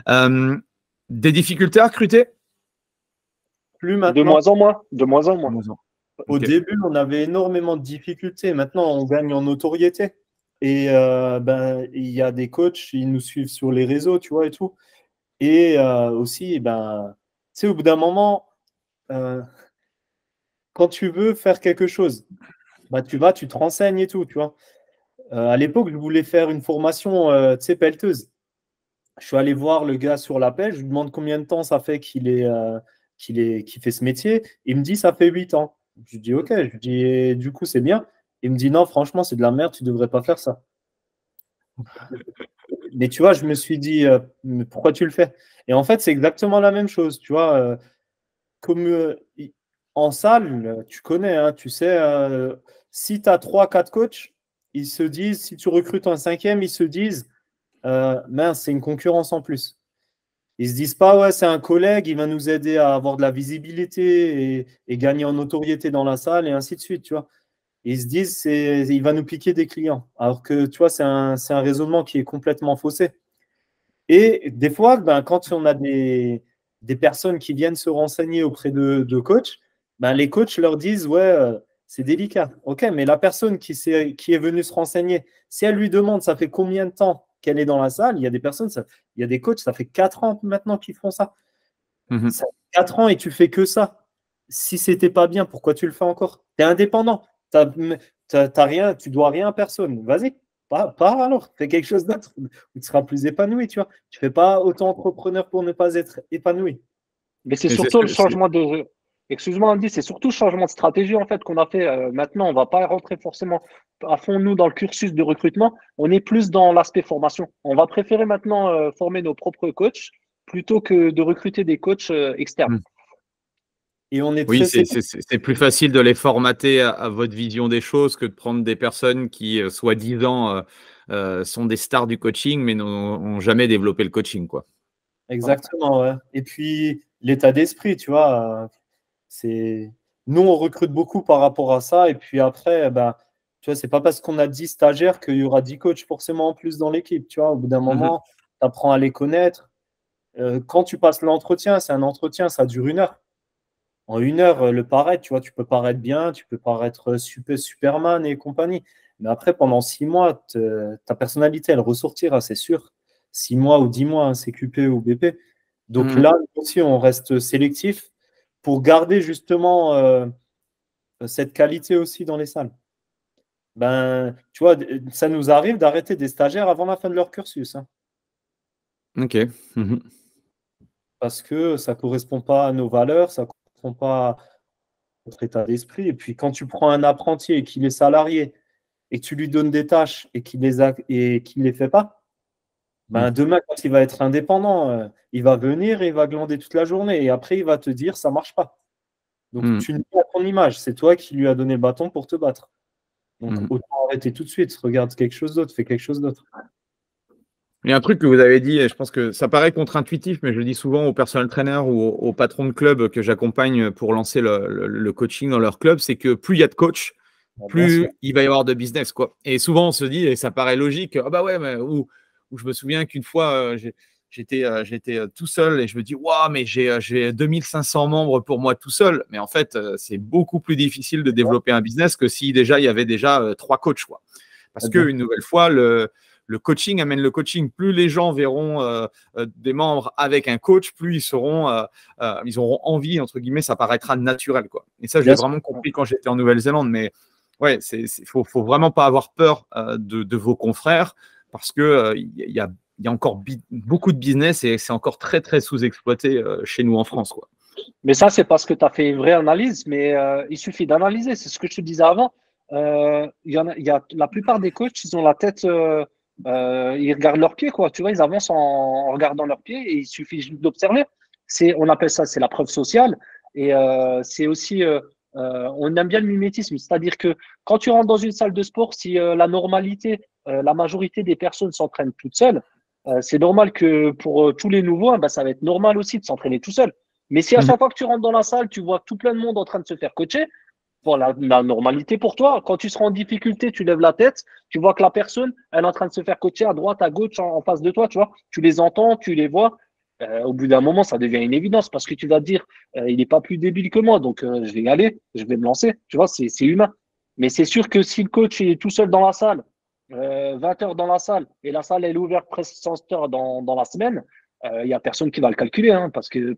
D: Des difficultés à recruter?
A: Plus maintenant.
C: De moins en moins. De moins en moins.
A: Au début, on avait énormément de difficultés. Maintenant, on gagne en notoriété. Et il y a des coachs, ils nous suivent sur les réseaux, tu vois, et tout. Et aussi, tu sais, au bout d'un moment, quand tu veux faire quelque chose, tu te renseignes et tout, tu vois. À l'époque, je voulais faire une formation, tu sais, pelleteuse. Je suis allé voir le gars sur la pelle, je lui demande combien de temps ça fait qu'il fait ce métier. Il me dit, ça fait 8 ans. Je lui dis, ok, je lui dis, du coup, c'est bien. Il me dit, non, franchement, c'est de la merde, tu ne devrais pas faire ça. Mais tu vois, je me suis dit, mais pourquoi tu le fais? Et en fait, c'est exactement la même chose. Tu vois, comme en salle, tu connais, hein, tu sais, si tu as 3-4 coachs, ils se disent, si tu recrutes un 5e, ils se disent, mince, c'est une concurrence en plus. Ils se disent pas, ouais, c'est un collègue, il va nous aider à avoir de la visibilité et gagner en notoriété dans la salle et ainsi de suite, tu vois. Ils se disent, il va nous piquer des clients. Alors que, tu vois, c'est un raisonnement qui est complètement faussé. Et des fois, quand on a des personnes qui viennent se renseigner auprès de coachs, les coachs leur disent, ouais, c'est délicat. Ok, mais la personne qui est venue se renseigner, si elle lui demande, ça fait combien de temps qu'elle est dans la salle, il y a des personnes, il y a des coachs, ça fait 4 ans maintenant qu'ils font ça. Ça fait 4 ans et tu fais que ça. Si c'était pas bien, pourquoi tu le fais encore? Tu es indépendant. T'as rien, tu dois rien à personne. Vas-y, pas alors. Fais quelque chose d'autre où tu seras plus épanoui, tu vois. Tu fais pas autant entrepreneur pour ne pas être épanoui.
C: Mais c'est surtout le changement de. Excuse-moi, Andy, c'est surtout le changement de stratégie en fait qu'on a fait. Maintenant, on ne va pas rentrer forcément à fond, nous, dans le cursus de recrutement. On est plus dans l'aspect formation. On va préférer maintenant former nos propres coachs plutôt que de recruter des coachs externes.
A: Et on est
D: oui, c'est plus facile de les formater à votre vision des choses que de prendre des personnes qui, soi-disant, sont des stars du coaching, mais n'ont jamais développé le coaching, quoi.
A: Exactement, ouais. Et puis, l'état d'esprit, tu vois, nous, on recrute beaucoup par rapport à ça. Et puis après, tu vois, c'est pas parce qu'on a 10 stagiaires qu'il y aura 10 coachs forcément en plus dans l'équipe. Tu vois, au bout d'un moment, tu apprends à les connaître. Quand tu passes l'entretien, c'est un entretien, ça dure 1 heure. En 1 heure, le paraître, tu vois, tu peux paraître bien, tu peux paraître Superman et compagnie. Mais après, pendant 6 mois, ta personnalité, elle ressortira, c'est sûr. 6 mois ou 10 mois, hein, CQP ou BP. Donc là aussi, on reste sélectif pour garder justement cette qualité aussi dans les salles. Tu vois, ça nous arrive d'arrêter des stagiaires avant la fin de leur cursus. Hein.
D: Ok.
A: Parce que ça ne correspond pas à nos valeurs, ça ne correspond pas à notre état d'esprit. Et puis, quand tu prends un apprenti et qu'il est salarié et que tu lui donnes des tâches et qu'il ne les fait pas, demain, quand il va être indépendant, il va venir et il va glander toute la journée. Et après, il va te dire, ça ne marche pas. Donc, tu le mets à ton image. C'est toi qui lui as donné le bâton pour te battre. Donc, autant arrêter tout de suite. Regarde quelque chose d'autre, fais quelque chose d'autre.
D: Il y a un truc que vous avez dit, et je pense que ça paraît contre-intuitif, mais je le dis souvent aux personnel trainers ou aux patrons de club que j'accompagne pour lancer le coaching dans leur club, c'est que plus il y a de coachs, plus il va y avoir de business, quoi. Et souvent, on se dit, et ça paraît logique, ah bah ouais, mais où je me souviens qu'une fois, j'étais tout seul et je me dis, waouh, mais j'ai 2500 membres pour moi tout seul. Mais en fait, c'est beaucoup plus difficile de développer un business que si déjà il y avait déjà 3 coachs, quoi. Parce qu'une nouvelle fois, le coaching amène le coaching. Plus les gens verront des membres avec un coach, plus ils auront envie, entre guillemets, ça paraîtra naturel, quoi. Et ça, je l'ai vraiment compris quand j'étais en Nouvelle-Zélande. Mais ouais, faut vraiment pas avoir peur de vos confrères parce que il y a encore beaucoup de business et c'est encore très, très sous-exploité chez nous en France, quoi.
C: Mais ça, c'est parce que tu as fait une vraie analyse, mais il suffit d'analyser. C'est ce que je te disais avant. La plupart des coachs, ils ont la tête, ils regardent leurs pieds, quoi. Tu vois, ils avancent en regardant leurs pieds et il suffit juste d'observer. On appelle ça, c'est la preuve sociale. Et c'est aussi, on aime bien le mimétisme. C'est-à-dire que quand tu rentres dans une salle de sport, si la normalité, la majorité des personnes s'entraînent toutes seules, c'est normal que pour tous les nouveaux, bah, ça va être normal aussi de s'entraîner tout seul. Mais si à chaque fois que tu rentres dans la salle, tu vois tout plein de monde en train de se faire coacher, bon, la normalité pour toi, quand tu seras en difficulté, tu lèves la tête, tu vois que la personne, elle est en train de se faire coacher à droite, à gauche, en face de toi, tu vois. Tu les entends, tu les vois. Au bout d'un moment, ça devient une évidence parce que tu vas te dire, il n'est pas plus débile que moi, donc je vais y aller, je vais me lancer. Tu vois, c'est humain. Mais c'est sûr que si le coach est tout seul dans la salle, 20 heures dans la salle, et la salle elle est ouverte presque 100 heures dans la semaine, il n'y a personne qui va le calculer, hein, parce que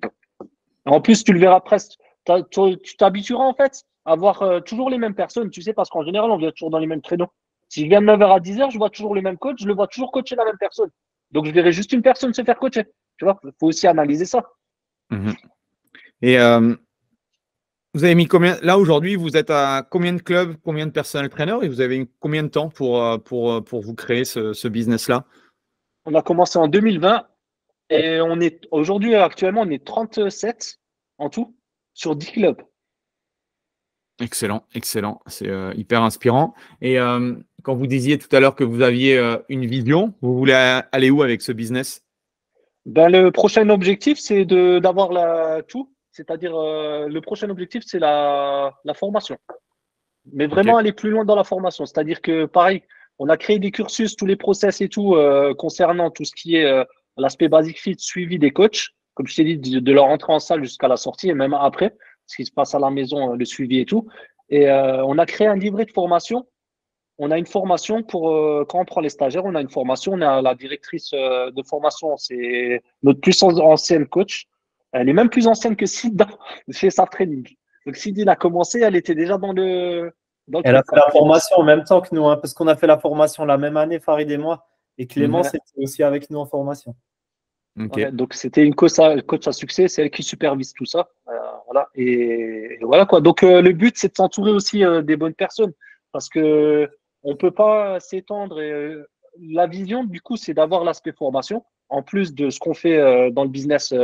C: en plus, tu le verras presque. Tu t'habitueras en fait à voir toujours les mêmes personnes, tu sais, parce qu'en général, on vient toujours dans les mêmes créneaux. Si je viens de 9h à 10h, je vois toujours le même coach, je le vois toujours coacher la même personne. Donc, je verrai juste une personne se faire coacher. Tu vois, il faut aussi analyser ça.
D: Et vous avez mis combien? Là, aujourd'hui, vous êtes à combien de clubs, combien de personnel trainers et vous avez mis combien de temps pour vous créer ce business-là?
C: On a commencé en 2020 et aujourd'hui, actuellement, on est 37 en tout sur 10 clubs.
D: Excellent, excellent. C'est hyper inspirant. Et quand vous disiez tout à l'heure que vous aviez une vision, vous voulez aller où avec ce business?
C: Ben, le prochain objectif, c'est d'avoir tout. C'est-à-dire, le prochain objectif, c'est la formation. Mais vraiment aller plus loin dans la formation. C'est-à-dire que, pareil, on a créé des cursus, tous les process et tout, concernant tout ce qui est l'aspect basic fit, suivi des coachs, comme je t'ai dit, de leur entrée en salle jusqu'à la sortie et même après, ce qui se passe à la maison, le suivi et tout. Et on a créé un livret de formation. On a une formation pour quand on prend les stagiaires, on a une formation. On a la directrice de formation, c'est notre plus ancienne coach. Elle est même plus ancienne que Sid chez Safe Training. Donc Sid, il a commencé, elle était déjà dans le
A: elle a fait la formation en même temps que nous, hein, parce qu'on a fait la formation la même année, Farid et moi. Et Clément, c'était aussi avec nous en formation.
C: Ouais, donc c'était une coach à succès, c'est elle qui supervise tout ça. Voilà. Et voilà quoi. Donc le but, c'est de s'entourer aussi des bonnes personnes. Parce que on peut pas s'étendre. La vision, du coup, c'est d'avoir l'aspect formation, en plus de ce qu'on fait dans le business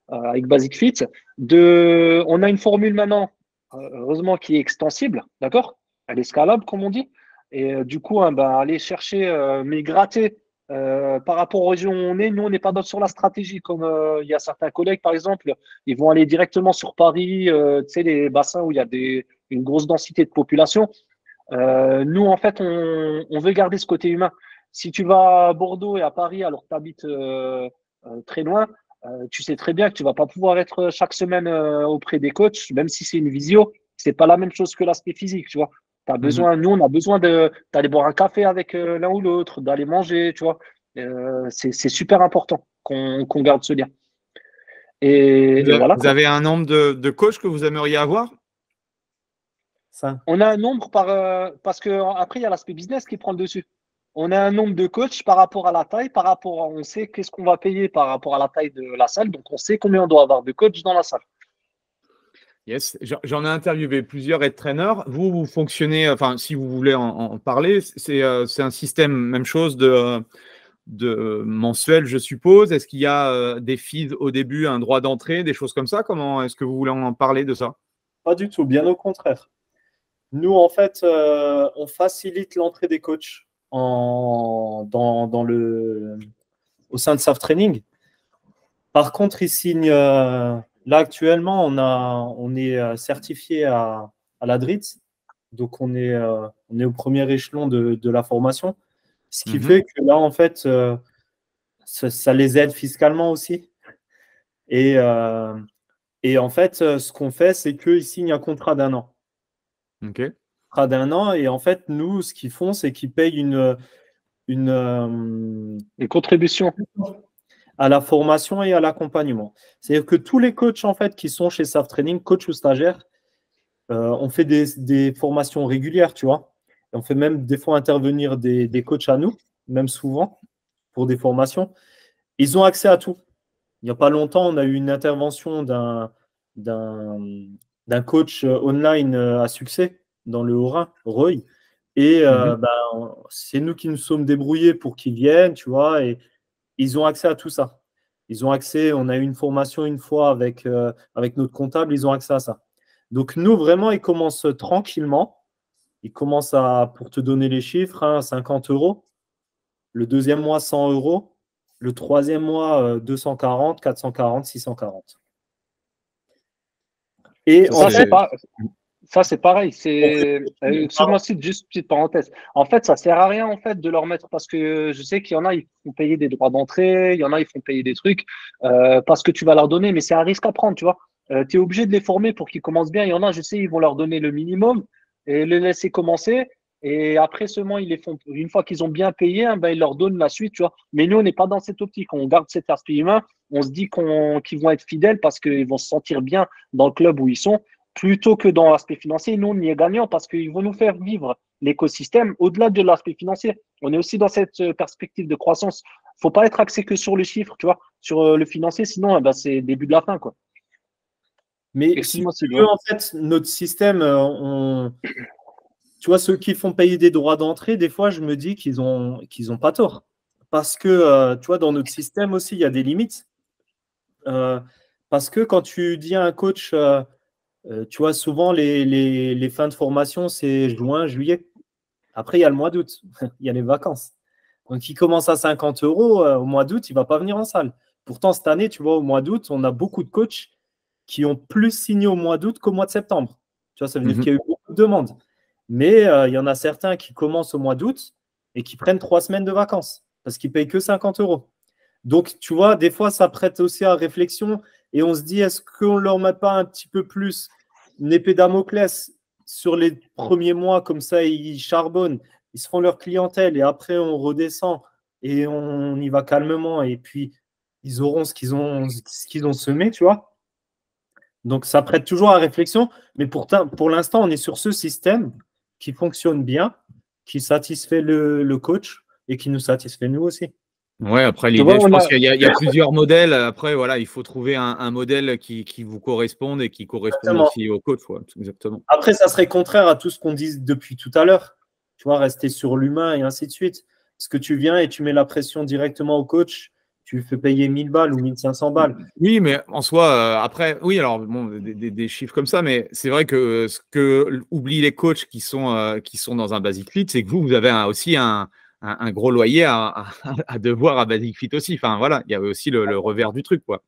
C: avec Basic Fit. On a une formule maintenant, heureusement, qui est extensible, d'accord? Elle est scalable, comme on dit. Et du coup, aller chercher, mais gratter par rapport aux régions où on est. Nous, on n'est pas sur la stratégie, comme il y a certains collègues, par exemple, ils vont aller directement sur Paris, tu sais, les bassins où il y a une grosse densité de population. Nous, en fait, on veut garder ce côté humain. Si tu vas à Bordeaux et à Paris alors que tu habites très loin, tu sais très bien que tu vas pas pouvoir être chaque semaine auprès des coachs, même si c'est une visio, c'est pas la même chose que l'aspect physique, tu vois. Nous, on a besoin d'aller boire un café avec l'un ou l'autre, d'aller manger, tu vois. C'est super important qu'on garde ce lien. Et voilà.
D: Vous avez un nombre de coachs que vous aimeriez avoir?
C: On a un nombre parce que après il y a l'aspect business qui prend le dessus. On a un nombre de coachs par rapport à la taille, on sait qu'est-ce qu'on va payer par rapport à la taille de la salle, donc on sait combien on doit avoir de coachs dans la salle.
D: Yes, j'en ai interviewé plusieurs head trainers. Vous fonctionnez, enfin si vous voulez en parler, c'est un système, même chose de mensuel, je suppose. Est-ce qu'il y a des fees au début, un droit d'entrée, des choses comme ça? Comment est-ce que vous voulez en parler de ça?
A: Pas du tout, bien au contraire. Nous, en fait, on facilite l'entrée des coachs au sein de Safe Training. Par contre, ils signent, là actuellement, on est certifié à la DRIT. Donc, on est au premier échelon de la formation. Ce qui fait que là, en fait, ça les aide fiscalement aussi. Et en fait, ce qu'on fait, c'est qu'ils signent un contrat d'1 an.
D: Ok.
A: Contrat d'1 an. Et en fait, nous, ce qu'ils font, c'est qu'ils payent une
C: contribution
A: à la formation et à l'accompagnement. C'est-à-dire que tous les coachs, en fait, qui sont chez SAF Training, coach ou stagiaires, on fait des formations régulières, tu vois. Et on fait même des fois intervenir des coachs à nous, même souvent, pour des formations. Ils ont accès à tout. Il n'y a pas longtemps, on a eu une intervention d'un coach online à succès dans le Haut-Rhin, Roy. Et c'est nous qui nous sommes débrouillés pour qu'ils viennent, tu vois, et ils ont accès à tout ça. Ils ont accès, on a eu une formation une fois avec notre comptable, ils ont accès à ça. Donc nous, vraiment, ils commencent tranquillement. Ils commencent pour te donner les chiffres, 50 €. Le deuxième mois, 100 €. Le troisième mois, 240, 440, 640.
C: Et en fait, ça, c'est pareil. Excuse-moi, juste une petite parenthèse. En fait, ça sert à rien en fait de leur mettre parce que je sais qu'il y en a, ils font payer des droits d'entrée, il y en a, ils font payer des trucs parce que tu vas leur donner, mais c'est un risque à prendre, tu vois. Tu es obligé de les former pour qu'ils commencent bien. Il y en a, je sais, ils vont leur donner le minimum et les laisser commencer. Et après seulement, ils les font. Une fois qu'ils ont bien payé, ils leur donnent la suite, tu vois. Mais nous, on n'est pas dans cette optique. On garde cet aspect humain. On se dit qu'ils vont être fidèles parce qu'ils vont se sentir bien dans le club où ils sont plutôt que dans l'aspect financier. Nous, on y est gagnant parce qu'ils vont nous faire vivre l'écosystème au-delà de l'aspect financier. On est aussi dans cette perspective de croissance. Il ne faut pas être axé que sur le chiffre, tu vois, sur le financier, sinon c'est le début de la fin, quoi.
A: Mais si tu veux, en fait, notre système, tu vois, ceux qui font payer des droits d'entrée, des fois, je me dis qu'ils n'ont pas tort. Parce que, tu vois, dans notre système aussi, il y a des limites. Parce que quand tu dis à un coach, tu vois, souvent, les fins de formation, c'est juin, juillet. Après, il y a le mois d'août. Il y a les vacances. Donc, il commence à 50 € au mois d'août, il ne va pas venir en salle. Pourtant, cette année, tu vois, au mois d'août, on a beaucoup de coachs qui ont plus signé au mois d'août qu'au mois de septembre. Tu vois, ça veut dire qu'il y a eu beaucoup de demandes. Mais il y en a certains qui commencent au mois d'août et qui prennent 3 semaines de vacances parce qu'ils ne payent que 50 €. Donc, tu vois, des fois, ça prête aussi à réflexion et on se dit, est-ce qu'on ne leur met pas un petit peu plus une épée Damoclès sur les premiers mois, comme ça, ils charbonnent, ils se font leur clientèle et après, on redescend et on y va calmement et puis, ils auront ce qu'ils ont semé, tu vois. Donc, ça prête toujours à réflexion, mais pour l'instant, on est sur ce système qui fonctionne bien, qui satisfait le coach et qui nous satisfait nous aussi.
D: Ouais, après, l'idée, je pense qu'il y a plusieurs modèles. Après, voilà, il faut trouver un modèle qui vous corresponde et qui corresponde aussi au coach. Ouais, exactement.
A: Après, ça serait contraire à tout ce qu'on dit depuis tout à l'heure. Tu vois, rester sur l'humain et ainsi de suite. Parce que tu viens et tu mets la pression directement au coach. Tu lui fais payer 1000 balles ou 1500 balles.
D: Oui, mais en soi, après, oui, alors bon, des chiffres comme ça, mais c'est vrai que ce que oublient les coachs qui sont dans un Basic Fit, c'est que vous avez aussi un gros loyer à devoir à Basic Fit aussi. Enfin, voilà, il y a aussi le revers du truc, quoi.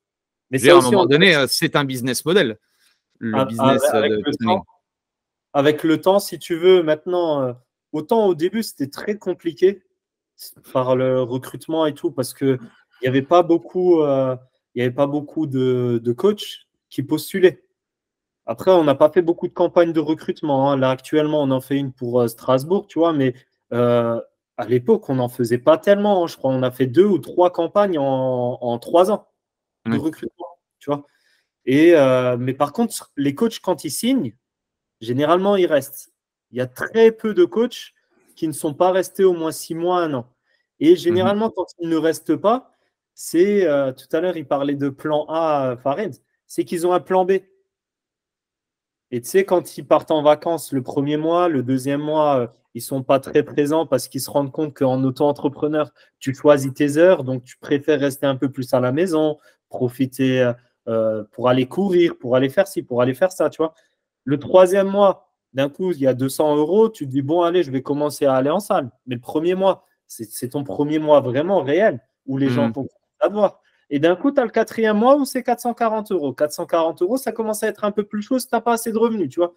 D: Mais à un moment donné, c'est un business model. Le business
A: avec le temps, si tu veux, maintenant, autant au début, c'était très compliqué par le recrutement et tout, parce que il n'y avait pas beaucoup de coachs qui postulaient. Après, on n'a pas fait beaucoup de campagnes de recrutement. Là, actuellement, on en fait une pour Strasbourg, tu vois, mais à l'époque, on n'en faisait pas tellement. Je crois qu'on a fait 2 ou 3 campagnes en 3 ans de recrutement, tu vois. Mais par contre, les coachs, quand ils signent, généralement, ils restent. Il y a très peu de coachs qui ne sont pas restés au moins 6 mois, 1 an. Et généralement, quand ils ne restent pas, c'est, tout à l'heure, il parlait de plan A, Farid, c'est qu'ils ont un plan B. Et tu sais, quand ils partent en vacances le premier mois, le deuxième mois, ils ne sont pas très présents parce qu'ils se rendent compte qu'en auto-entrepreneur, tu choisis tes heures, donc tu préfères rester un peu plus à la maison, profiter pour aller courir, pour aller faire ci, pour aller faire ça, tu vois. Le troisième mois, d'un coup, il y a 200 €, tu te dis, bon, allez, je vais commencer à aller en salle. Mais le premier mois, c'est ton premier mois vraiment réel où les gens vont à te voir. Et d'un coup, tu as le 4e mois où c'est 440 €. 440 €, ça commence à être un peu plus chaud si tu n'as pas assez de revenus, tu vois.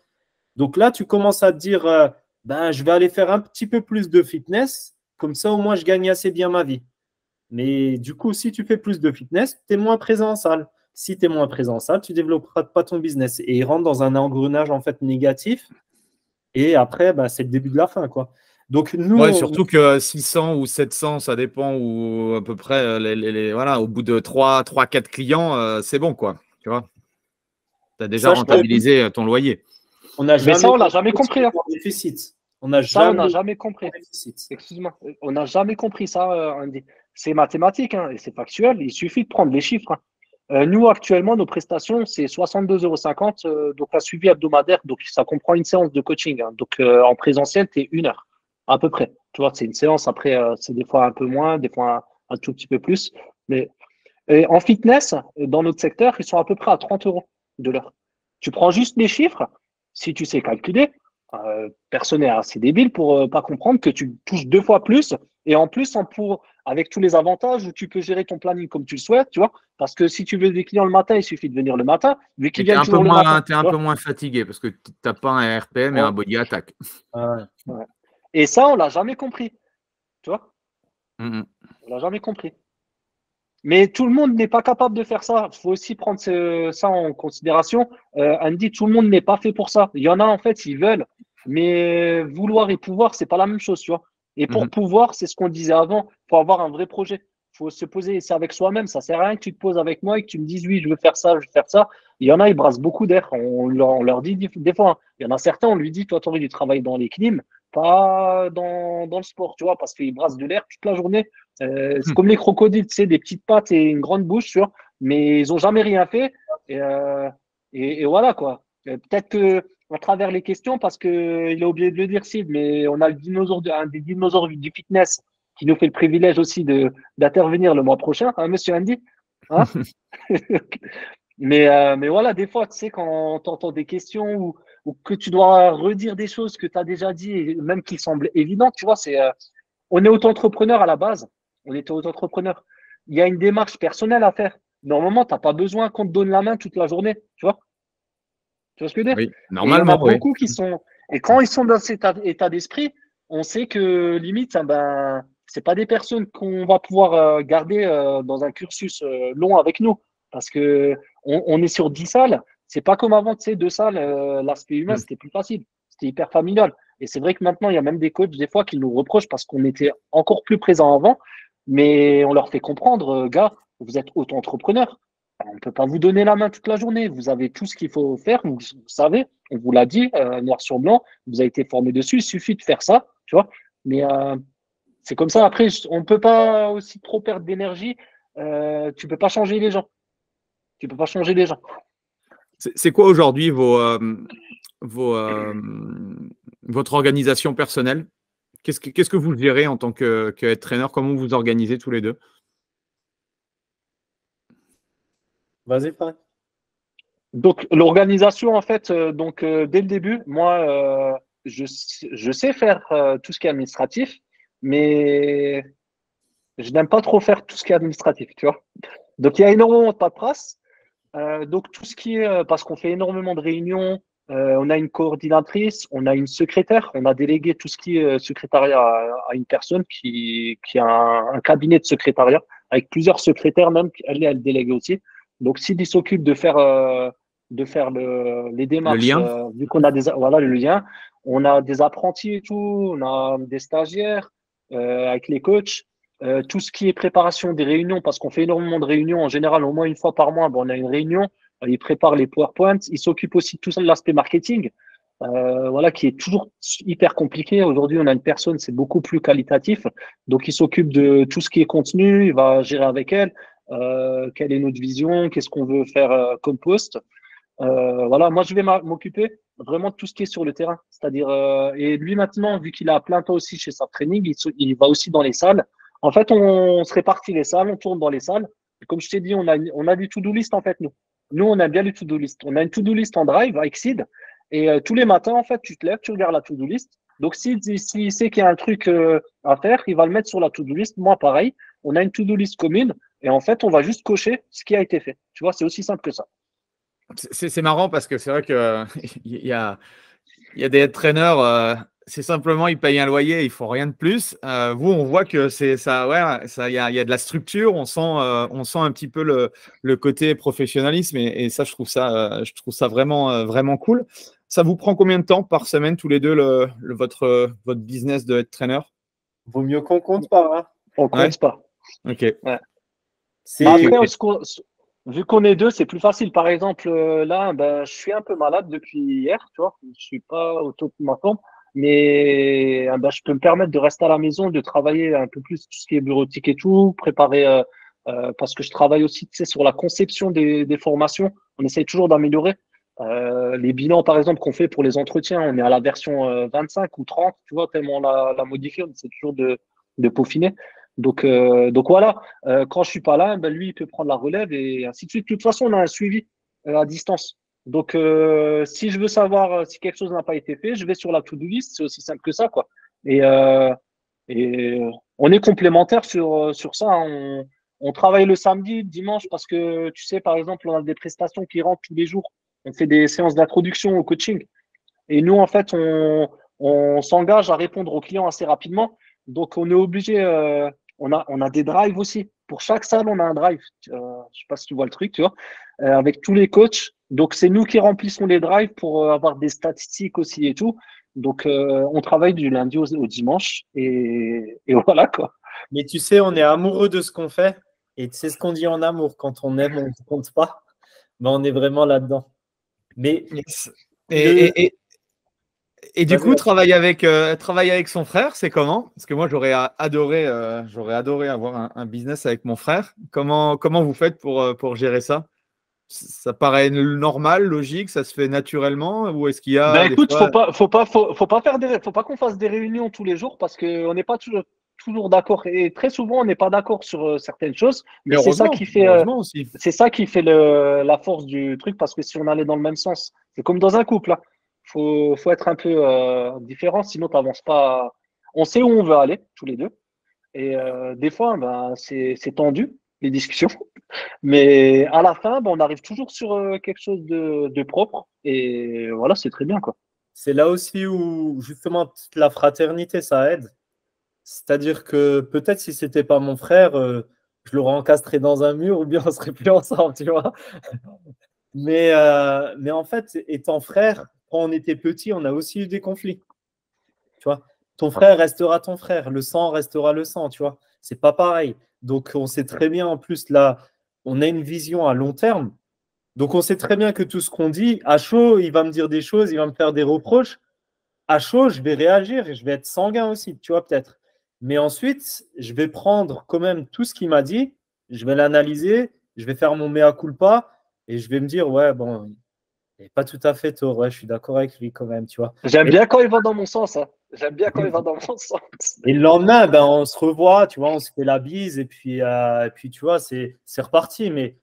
A: Donc là, tu commences à te dire, ben, je vais aller faire un petit peu plus de fitness, comme ça au moins je gagne assez bien ma vie. Mais du coup, si tu fais plus de fitness, tu es moins présent en salle. Si tu es moins présent en salle, tu ne développeras pas ton business. Et il rentre dans un engrenage en fait négatif. Et après, ben, c'est le début de la fin, quoi. Donc nous,
D: Ouais, surtout que 600 ou 700, ça dépend, ou à peu près, voilà, au bout de 3-4 clients, c'est bon, quoi. Tu vois, tu as déjà
A: ça, je peux-
D: rentabilisé ton loyer.
A: on n'a
C: Mais
A: jamais
C: ça, on l'a jamais compris. Hein.
A: en déficit. On n'a
C: Ça, on n'a
A: jamais
C: jamais compris.
A: en déficit.
C: Excuse-moi. On n'a jamais compris ça, Andy. C'est mathématique hein, et c'est factuel. Il suffit de prendre les chiffres. Hein. Nous, actuellement, nos prestations, c'est 62,50 €. Donc, un suivi hebdomadaire. Donc, ça comprend une séance de coaching. Hein. Donc, en présentiel, tu es 1 heure, à peu près. Tu vois, c'est une séance. Après, c'est des fois un peu moins, des fois un tout petit peu plus. Mais et en fitness, dans notre secteur, ils sont à peu près à 30 € de l'heure. Tu prends juste les chiffres. Si tu sais calculer, personne n'est assez débile pour pas comprendre que tu touches 2 fois plus. Et en plus, avec tous les avantages où tu peux gérer ton planning comme tu le souhaites, tu vois. Parce que si tu veux des clients le matin, il suffit de venir le matin, vu
D: Et
C: qu'ils
D: tu es
C: viennent
D: un peu
C: toujours le matin.
D: moins, un peu moins fatigué parce que tu n'as pas un RPM et
C: Ouais.
D: un body attack.
C: Ouais. Et ça, on l'a jamais compris. Tu vois,
D: Mhm.
C: on l'a jamais compris. Mais tout le monde n'est pas capable de faire ça. Il faut aussi prendre ça en considération. Andy, tout le monde n'est pas fait pour ça. Il y en a, en fait, ils veulent. Mais vouloir et pouvoir, c'est pas la même chose, tu vois. Et pour
D: Mhm.
C: pouvoir, c'est ce qu'on disait avant, il faut avoir un vrai projet. Il faut se poser, c'est avec soi-même. Ça sert à rien que tu te poses avec moi et que tu me dises, oui, je veux faire ça, je veux faire ça. Il y en a, ils brassent beaucoup d'air. On leur dit des fois. Hein. Il y en a certains, on lui dit, toi, tu as envie de travailler dans les clims, pas dans le sport, tu vois, parce qu'ils brassent de l'air toute la journée. C'est comme les crocodiles, tu sais, des petites pattes et une grande bouche, tu vois, mais ils ont jamais rien fait. Et voilà, quoi. Peut-être que à travers les questions, parce que il a oublié de le dire, Sid, mais on a le dinosaure, un des dinosaures du fitness qui nous fait le privilège aussi d'intervenir le mois prochain, hein, monsieur Andy. Hein. Mais voilà, des fois, tu sais, quand tu entends des questions ou que tu dois redire des choses que tu as déjà dit, et même qui semblent évidentes, tu vois, on est auto-entrepreneur à la base. On est auto-entrepreneur. Il y a une démarche personnelle à faire. Normalement, tu n'as pas besoin qu'on te donne la main toute la journée, tu vois. Tu vois ce que je veux dire?
D: Oui,
C: Et il y en a
D: normalement, oui.
C: beaucoup qui sont. Et quand ils sont dans cet état d'esprit, on sait que limite, ben, c'est pas des personnes qu'on va pouvoir garder dans un cursus long avec nous. Parce que on est sur 10 salles. C'est pas comme avant, tu sais, 2 salles, l'aspect humain, c'était plus facile. C'était hyper familial. Et c'est vrai que maintenant, il y a même des coachs, des fois, qui nous reprochent parce qu'on était encore plus présents avant. Mais on leur fait comprendre, gars, vous êtes auto-entrepreneur. On ne peut pas vous donner la main toute la journée. Vous avez tout ce qu'il faut faire. Vous savez, on vous l'a dit, noir sur blanc. Vous avez été formé dessus. Il suffit de faire ça, tu vois. Mais c'est comme ça. Après, on ne peut pas aussi trop perdre d'énergie. Tu ne peux pas changer les gens. Tu peux pas changer les gens.
D: C'est quoi aujourd'hui votre organisation personnelle? Qu'est-ce que vous gérez en tant que head trainer? Comment vous vous organisez tous les deux?
A: Vas-y, Paris.
C: Donc, l'organisation, en fait, dès le début, moi, je sais faire tout ce qui est administratif, mais je n'aime pas trop faire tout ce qui est administratif, tu vois. Donc, il y a énormément de paperasse. Donc, tout ce qui est, parce qu'on fait énormément de réunions, on a une coordinatrice, on a une secrétaire, on a délégué tout ce qui est secrétariat à une personne qui a un cabinet de secrétariat avec plusieurs secrétaires même, elle délègue aussi. Donc, s'il s'occupe de faire les
D: Le
C: démarches,
D: lien?
C: vu qu'on a voilà, le lien, on a des apprentis et tout, on a des stagiaires avec les coachs. Tout ce qui est préparation des réunions, parce qu'on fait énormément de réunions, en général, au moins une fois par mois, on a une réunion, ils préparent les PowerPoints, ils s'occupent aussi de tout ça, de l'aspect marketing, voilà, qui est toujours hyper compliqué. Aujourd'hui, on a une personne, c'est beaucoup plus qualitatif, donc il s'occupe de tout ce qui est contenu, il va gérer avec elle, quelle est notre vision, qu'est-ce qu'on veut faire comme poste. Voilà, moi je vais m'occuper vraiment de tout ce qui est sur le terrain. C'est-à-dire, et lui maintenant, vu qu'il a plein temps aussi chez sa training, il va aussi dans les salles. En fait, on se répartit les salles, on tourne dans les salles. Et comme je t'ai dit, on a du to-do list en fait, nous. Nous, on a bien du to-do list. On a une to-do list en drive avec Sid. Et tous les matins, en fait, tu te lèves, tu regardes la to-do list. Donc, s'il sait qu'il y a un truc à faire, il va le mettre sur la to-do list. Moi, pareil, on a une to-do list commune. Et en fait, on va juste cocher ce qui a été fait. Tu vois, c'est aussi simple que ça.
D: C'est marrant parce que c'est vrai que il y a Il y a des head trainers, c'est simplement ils payent un loyer, ils font rien de plus. Vous, on voit que c'est ça, ouais, ça, il y a de la structure, on sent un petit peu le côté professionnalisme et ça, je trouve ça vraiment, vraiment cool. Ça vous prend combien de temps par semaine tous les deux votre business de head trainer?
A: Vaut mieux qu'on compte pas, hein.
C: On compte pas.
D: Ok.
C: Ouais.
A: C'est
C: Bah après, vu qu'on est deux, c'est plus facile. Par exemple, là, ben, je suis un peu malade depuis hier, tu vois. Je suis pas au top de ma forme, mais ben, je peux me permettre de rester à la maison, de travailler un peu plus tout ce qui est bureautique et tout, préparer, parce que je travaille aussi, tu sais, sur la conception des formations. On essaye toujours d'améliorer. Les bilans, par exemple, qu'on fait pour les entretiens, on est à la version 25 ou 30, tu vois, tellement on l'a modifié, on essaie toujours de peaufiner. Donc voilà. Quand je suis pas là, ben lui, il peut prendre la relève et ainsi de suite. De toute façon, on a un suivi à distance. Donc, si je veux savoir si quelque chose n'a pas été fait, je vais sur la to-do list. C'est aussi simple que ça, quoi. Et, euh, et on est complémentaires sur ça. On travaille le samedi, le dimanche, parce que, tu sais, par exemple, on a des prestations qui rentrent tous les jours. On fait des séances d'introduction au coaching. Et nous, en fait, on s'engage à répondre aux clients assez rapidement. Donc, on est obligé, on a des drives aussi. Pour chaque salle, on a un drive. Je sais pas si tu vois le truc, tu vois, avec tous les coachs. Donc, c'est nous qui remplissons les drives pour avoir des statistiques aussi et tout. Donc, on travaille du lundi au dimanche et voilà, quoi.
A: Mais tu sais, on est amoureux de ce qu'on fait et c'est ce qu'on dit en amour. Quand on aime, on ne compte pas. Mais on est vraiment là-dedans. Mais
D: Yes.
A: le-
D: Et du
A: vas-y,
D: coup,
A: vas-y.
D: travailler avec son frère, c'est comment? Parce que moi, j'aurais adoré avoir un business avec mon frère. Comment vous faites pour gérer ça? Ça paraît normal, logique, ça se fait naturellement, ou est-ce qu'il y
C: Ben
D: a des
C: écoute,
D: fois…
C: faut pas faut pas qu'on fasse des réunions tous les jours parce qu'on n'est pas toujours d'accord et très souvent on n'est pas d'accord sur certaines choses.
D: Mais
C: Mais
D: heureusement aussi.
C: c'est ça qui fait la force du truc parce que si on allait dans le même sens, c'est comme dans un couple, là. Faut être un peu différent, sinon t'avances pas. On sait où on veut aller tous les deux et des fois, ben c'est tendu les discussions. Mais à la fin, ben, on arrive toujours sur quelque chose de propre. Et voilà, c'est très bien, quoi.
A: C'est là aussi où justement la fraternité, ça aide. C'est-à-dire que peut-être si c'était pas mon frère, je l'aurais encastré dans un mur ou bien on serait plus ensemble, tu vois. Mais en fait, étant frère, quand on était petit, on a aussi eu des conflits. Tu vois, ton frère restera ton frère, le sang restera le sang, tu vois. C'est pas pareil. Donc on sait très bien en plus là, on a une vision à long terme. Donc on sait très bien que tout ce qu'on dit, à chaud, il va me dire des choses, il va me faire des reproches. À chaud, je vais réagir et je vais être sanguin aussi, tu vois, peut-être. Mais ensuite, je vais prendre quand même tout ce qu'il m'a dit, je vais l'analyser, je vais faire mon mea culpa et je vais me dire, ouais, bon, il n'est pas tout à fait tort, ouais, je suis d'accord avec lui quand même, tu vois.
C: J'aime
A: Et,
C: bien quand il va dans mon sens, hein. J'aime bien quand il va dans mon sens.
A: et le lendemain, ben, on se revoit, tu vois, on se fait la bise et puis tu vois, c'est reparti. Mais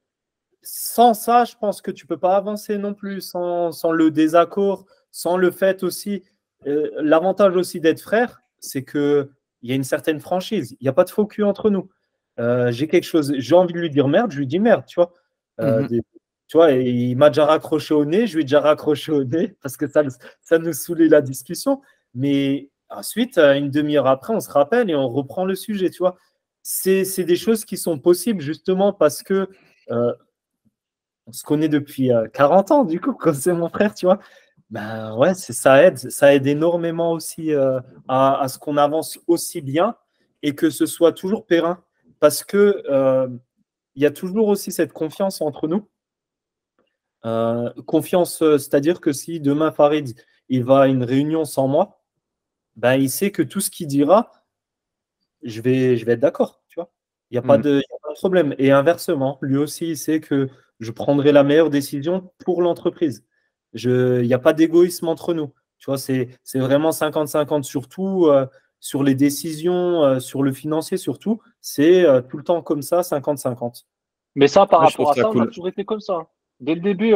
A: sans ça, je pense que tu ne peux pas avancer non plus, sans le désaccord, sans le fait aussi. L'avantage aussi d'être frère, c'est qu'il y a une certaine franchise. Il n'y a pas de faux cul entre nous. J'ai quelque chose, j'ai envie de lui dire merde, je lui dis merde, tu vois.
D: Mhm.
A: Tu vois, et il m'a déjà raccroché au nez, je lui ai déjà raccroché au nez parce que ça nous saoulait la discussion. Mais ensuite, une demi-heure après, on se rappelle et on reprend le sujet, tu vois. C'est des choses qui sont possibles justement parce que euh, on se connaît depuis 40 ans, du coup, comme c'est mon frère, tu vois. Ben ouais, ça aide énormément aussi à ce qu'on avance aussi bien et que ce soit toujours périn. Parce que il y a toujours aussi cette confiance entre nous. Confiance, c'est-à-dire que si demain Farid il va à une réunion sans moi, ben il sait que tout ce qu'il dira, je vais être d'accord, tu vois.
D: Mhm.
A: Il y a pas de problème. Et inversement, lui aussi, il sait que je prendrai la meilleure décision pour l'entreprise. Il n'y a pas d'égoïsme entre nous. Tu vois, c'est vraiment 50-50 surtout sur les décisions, sur le financier surtout. C'est tout le temps comme ça, 50-50.
C: Mais ça, par
D: Ouais, je trouve
C: rapport à
D: ça
C: ça, on a
D: cool.
C: toujours été comme ça, hein. Dès le début,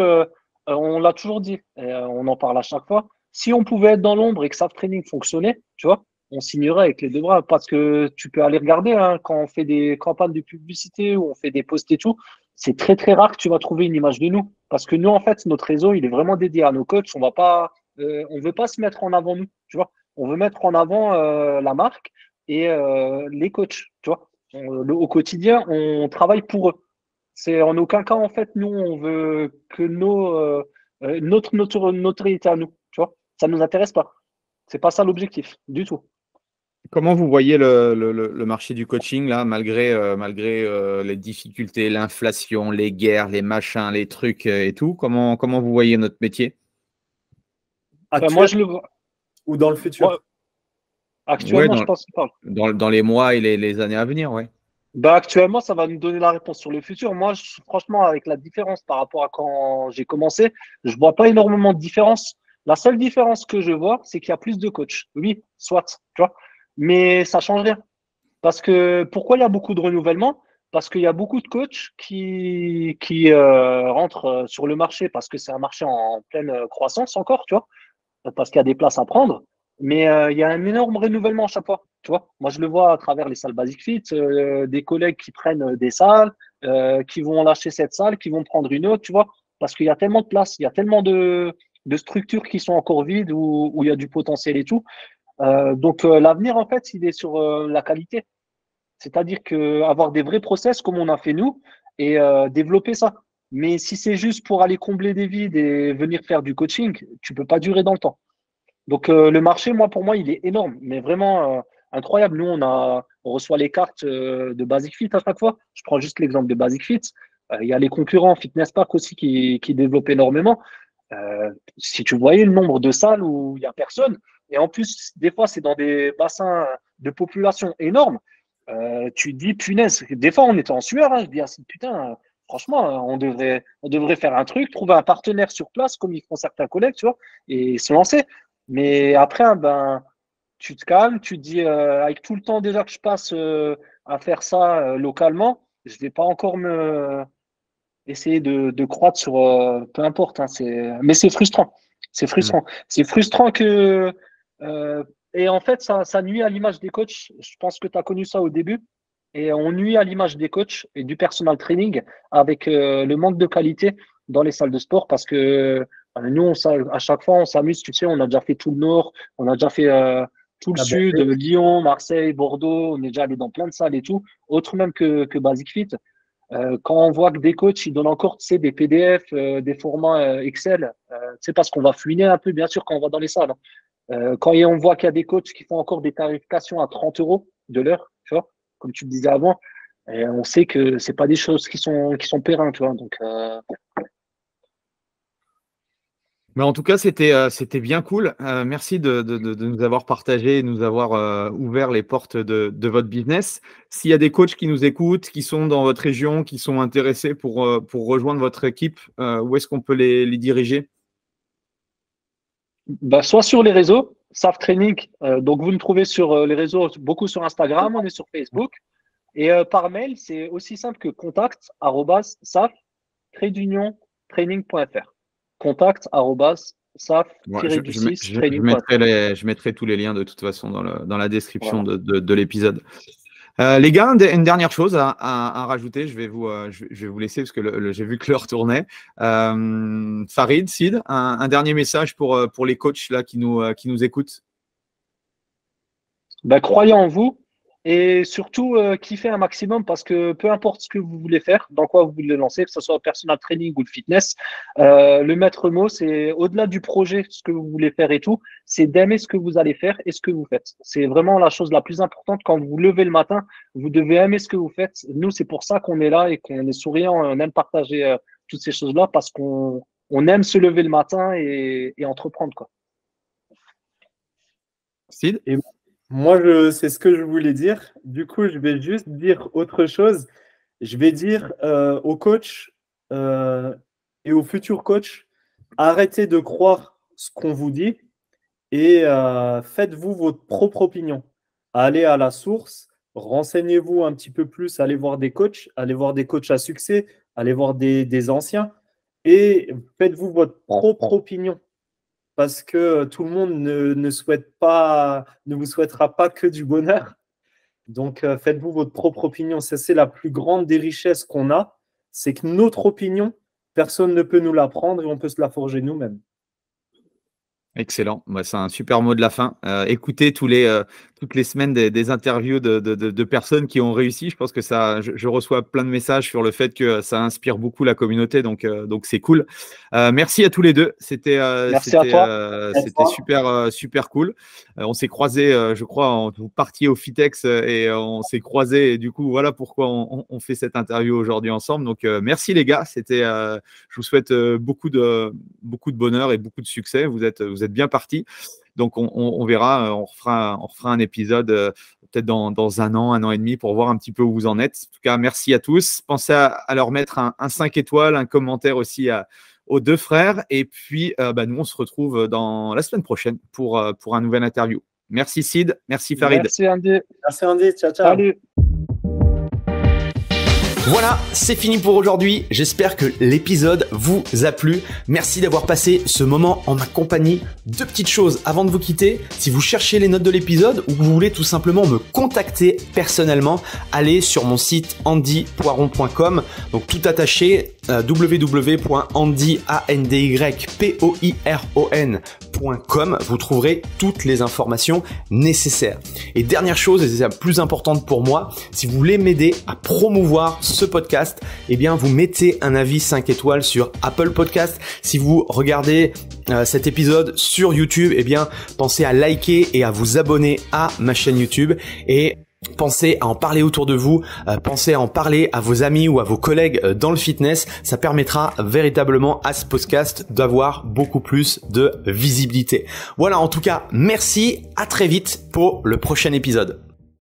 C: on l'a toujours dit. Et, on en parle à chaque fois. Si on pouvait être dans l'ombre et que SAF Training fonctionnait, tu vois, on signerait avec les deux bras. Parce que tu peux aller regarder hein, quand on fait des campagnes de publicité ou on fait des posts et tout. C'est très rare que tu vas trouver une image de nous. Parce que nous, en fait, notre réseau, il est vraiment dédié à nos coachs. On va pas on veut pas se mettre en avant nous, tu vois. On veut mettre en avant la marque et les coachs, tu vois. Au quotidien, on travaille pour eux. C'est en aucun cas, en fait, nous, on veut que notre notoriété à nous, tu vois. Ça nous intéresse pas. C'est pas ça l'objectif, du tout.
D: Comment vous voyez le marché du coaching là, malgré les difficultés, l'inflation, les guerres, les machins, les trucs et tout? Comment vous voyez notre métier?
C: Enfin, moi, je le vois.
A: Ou dans le futur?
C: Moi, actuellement,
D: Ouais,
C: je pense pas.
D: dans les mois et les années à venir, ouais.
C: Bah, actuellement, ça va nous donner la réponse sur le futur. Moi, franchement, avec la différence par rapport à quand j'ai commencé, je vois pas énormément de différence. La seule différence que je vois, c'est qu'il y a plus de coachs. Oui, soit, tu vois, mais ça change rien. Parce que pourquoi il y a beaucoup de renouvellement? Parce qu'il y a beaucoup de coachs qui rentrent sur le marché parce que c'est un marché en pleine croissance encore, tu vois, parce qu'il y a des places à prendre. Mais il y a un énorme renouvellement à chaque fois. Tu vois, moi, je le vois à travers les salles Basic Fit, des collègues qui prennent des salles, qui vont lâcher cette salle, qui vont prendre une autre, tu vois, parce qu'il y a tellement de places, il y a tellement de structures qui sont encore vides où il y a du potentiel et tout. Donc, l'avenir, en fait, il est sur la qualité. C'est-à-dire que avoir des vrais process comme on a fait nous et développer ça. Mais si c'est juste pour aller combler des vides et venir faire du coaching, tu peux pas durer dans le temps. Donc le marché, moi, pour moi, il est énorme, mais vraiment incroyable. Nous, on reçoit les cartes de Basic Fit à chaque fois. Je prends juste l'exemple de Basic Fit. Il y a les concurrents Fitness Park aussi qui développent énormément. Si tu voyais le nombre de salles où il y a personne, et en plus, des fois, c'est dans des bassins de population énormes. Tu te dis, punaise, des fois, on était en sueur. Hein, je dis, ah, putain, franchement, on devrait faire un truc, trouver un partenaire sur place, comme ils font certains collègues, tu vois, et se lancer. Mais après, hein, ben, tu te calmes, tu te dis, avec tout le temps déjà que je passe à faire ça localement, je vais pas encore me essayer de croître sur peu importe. Hein, mais c'est frustrant. C'est
D: Mm.
C: frustrant. C'est frustrant que. Et en fait, ça nuit à l'image des coachs. Je pense que tu as connu ça au début. Et on nuit à l'image des coachs et du personal training avec le manque de qualité dans les salles de sport parce que nous, à chaque fois, on s'amuse. Tu sais, on a déjà fait tout le nord, on a déjà fait tout le
A: Ah ben,
C: sud, Lyon, Marseille, Bordeaux. On est déjà allé dans plein de salles et tout, autre même que Basic Fit. Quand on voit que des coachs, ils donnent encore, tu sais, des PDF, des formats Excel, tu sais, parce qu'on va fouiner un peu, bien sûr, quand on va dans les salles. Hein. Quand on voit qu'il y a des coachs qui font encore des tarifications à 30 euros de l'heure, tu vois, comme tu le disais avant, et on sait que c'est pas des choses qui sont pérennes, tu vois. Donc,
D: Mais en tout cas, c'était bien cool. Merci de nous avoir partagé, de nous avoir ouvert les portes de votre business. S'il y a des coachs qui nous écoutent, qui sont dans votre région, qui sont intéressés pour rejoindre votre équipe, où est-ce qu'on peut les diriger?
C: bah, soit sur les réseaux, SAF Training, donc vous nous trouvez sur les réseaux, beaucoup sur Instagram, on est sur Facebook. Et par mail, c'est aussi simple que contact@saf-training.fr.
D: Ouais,
C: Contact@saf-training.fr.
D: je mettrai tous les liens de toute façon dans la description
C: Voilà.
D: de l'épisode. Les gars, une dernière chose à rajouter, je vais vous laisser parce que j'ai vu que l'heure tournait. Farid, Sid, un dernier message pour les coachs là, qui nous écoutent.
C: Bah, croyez en vous et surtout kiffez un maximum parce que peu importe ce que vous voulez faire, dans quoi vous voulez lancer, que ce soit le personal training ou le fitness, le maître mot, c'est au-delà du projet, ce que vous voulez faire et tout, c'est d'aimer ce que vous allez faire et ce que vous faites. C'est vraiment la chose la plus importante quand vous vous levez le matin, vous devez aimer ce que vous faites. Nous, c'est pour ça qu'on est là et qu'on est souriant, on aime partager toutes ces choses-là parce qu'on aime se lever le matin et entreprendre, quoi.
D: Sid?
A: Et moi, c'est ce que je voulais dire. Du coup, je vais juste dire autre chose. Je vais dire aux coachs et aux futurs coachs, arrêtez de croire ce qu'on vous dit et faites-vous votre propre opinion. Allez à la source, renseignez-vous un petit peu plus, allez voir des coachs à succès, allez voir des anciens et faites-vous votre propre opinion parce que tout le monde ne vous souhaitera pas que du bonheur. Donc, faites-vous votre propre opinion. C'est la plus grande des richesses qu'on a. C'est que notre opinion, personne ne peut nous la prendre et on peut se la forger nous-mêmes.
D: Excellent. Bah, c'est un super mot de la fin. Écoutez toutes les semaines des interviews de personnes qui ont réussi. Je pense que je reçois plein de messages sur le fait que ça inspire beaucoup la communauté. Donc c'est cool. Merci à tous les deux. C'était super cool. On s'est croisés, je crois, vous partiez au Fitex et on s'est croisés. Et du coup, voilà pourquoi on fait cette interview aujourd'hui ensemble. Donc merci les gars. Je vous souhaite beaucoup de bonheur et beaucoup de succès. Vous êtes bien partis. Donc, on verra, on refera un épisode peut-être dans un an et demi pour voir un petit peu où vous en êtes. En tout cas, merci à tous. Pensez à leur mettre un 5 étoiles, un commentaire aussi aux deux frères. Et puis, nous, on se retrouve dans la semaine prochaine pour un nouvel interview. Merci Sid, merci Farid.
C: Merci Andy.
A: Merci Andy, ciao.
C: Salut.
B: Voilà, c'est fini pour aujourd'hui. J'espère que l'épisode vous a plu. Merci d'avoir passé ce moment en ma compagnie. Deux petites choses avant de vous quitter. Si vous cherchez les notes de l'épisode ou que vous voulez tout simplement me contacter personnellement, allez sur mon site andypoiron.com. Donc tout attaché, www.andypoiron.com. Vous trouverez toutes les informations nécessaires. Et dernière chose, et c'est la plus importante pour moi, si vous voulez m'aider à promouvoir ce podcast, eh bien vous mettez un avis 5 étoiles sur Apple Podcast. Si vous regardez cet épisode sur YouTube, eh bien pensez à liker et à vous abonner à ma chaîne YouTube et pensez à en parler autour de vous, pensez à en parler à vos amis ou à vos collègues dans le fitness. Ça permettra véritablement à ce podcast d'avoir beaucoup plus de visibilité. Voilà, en tout cas, merci, à très vite pour le prochain épisode.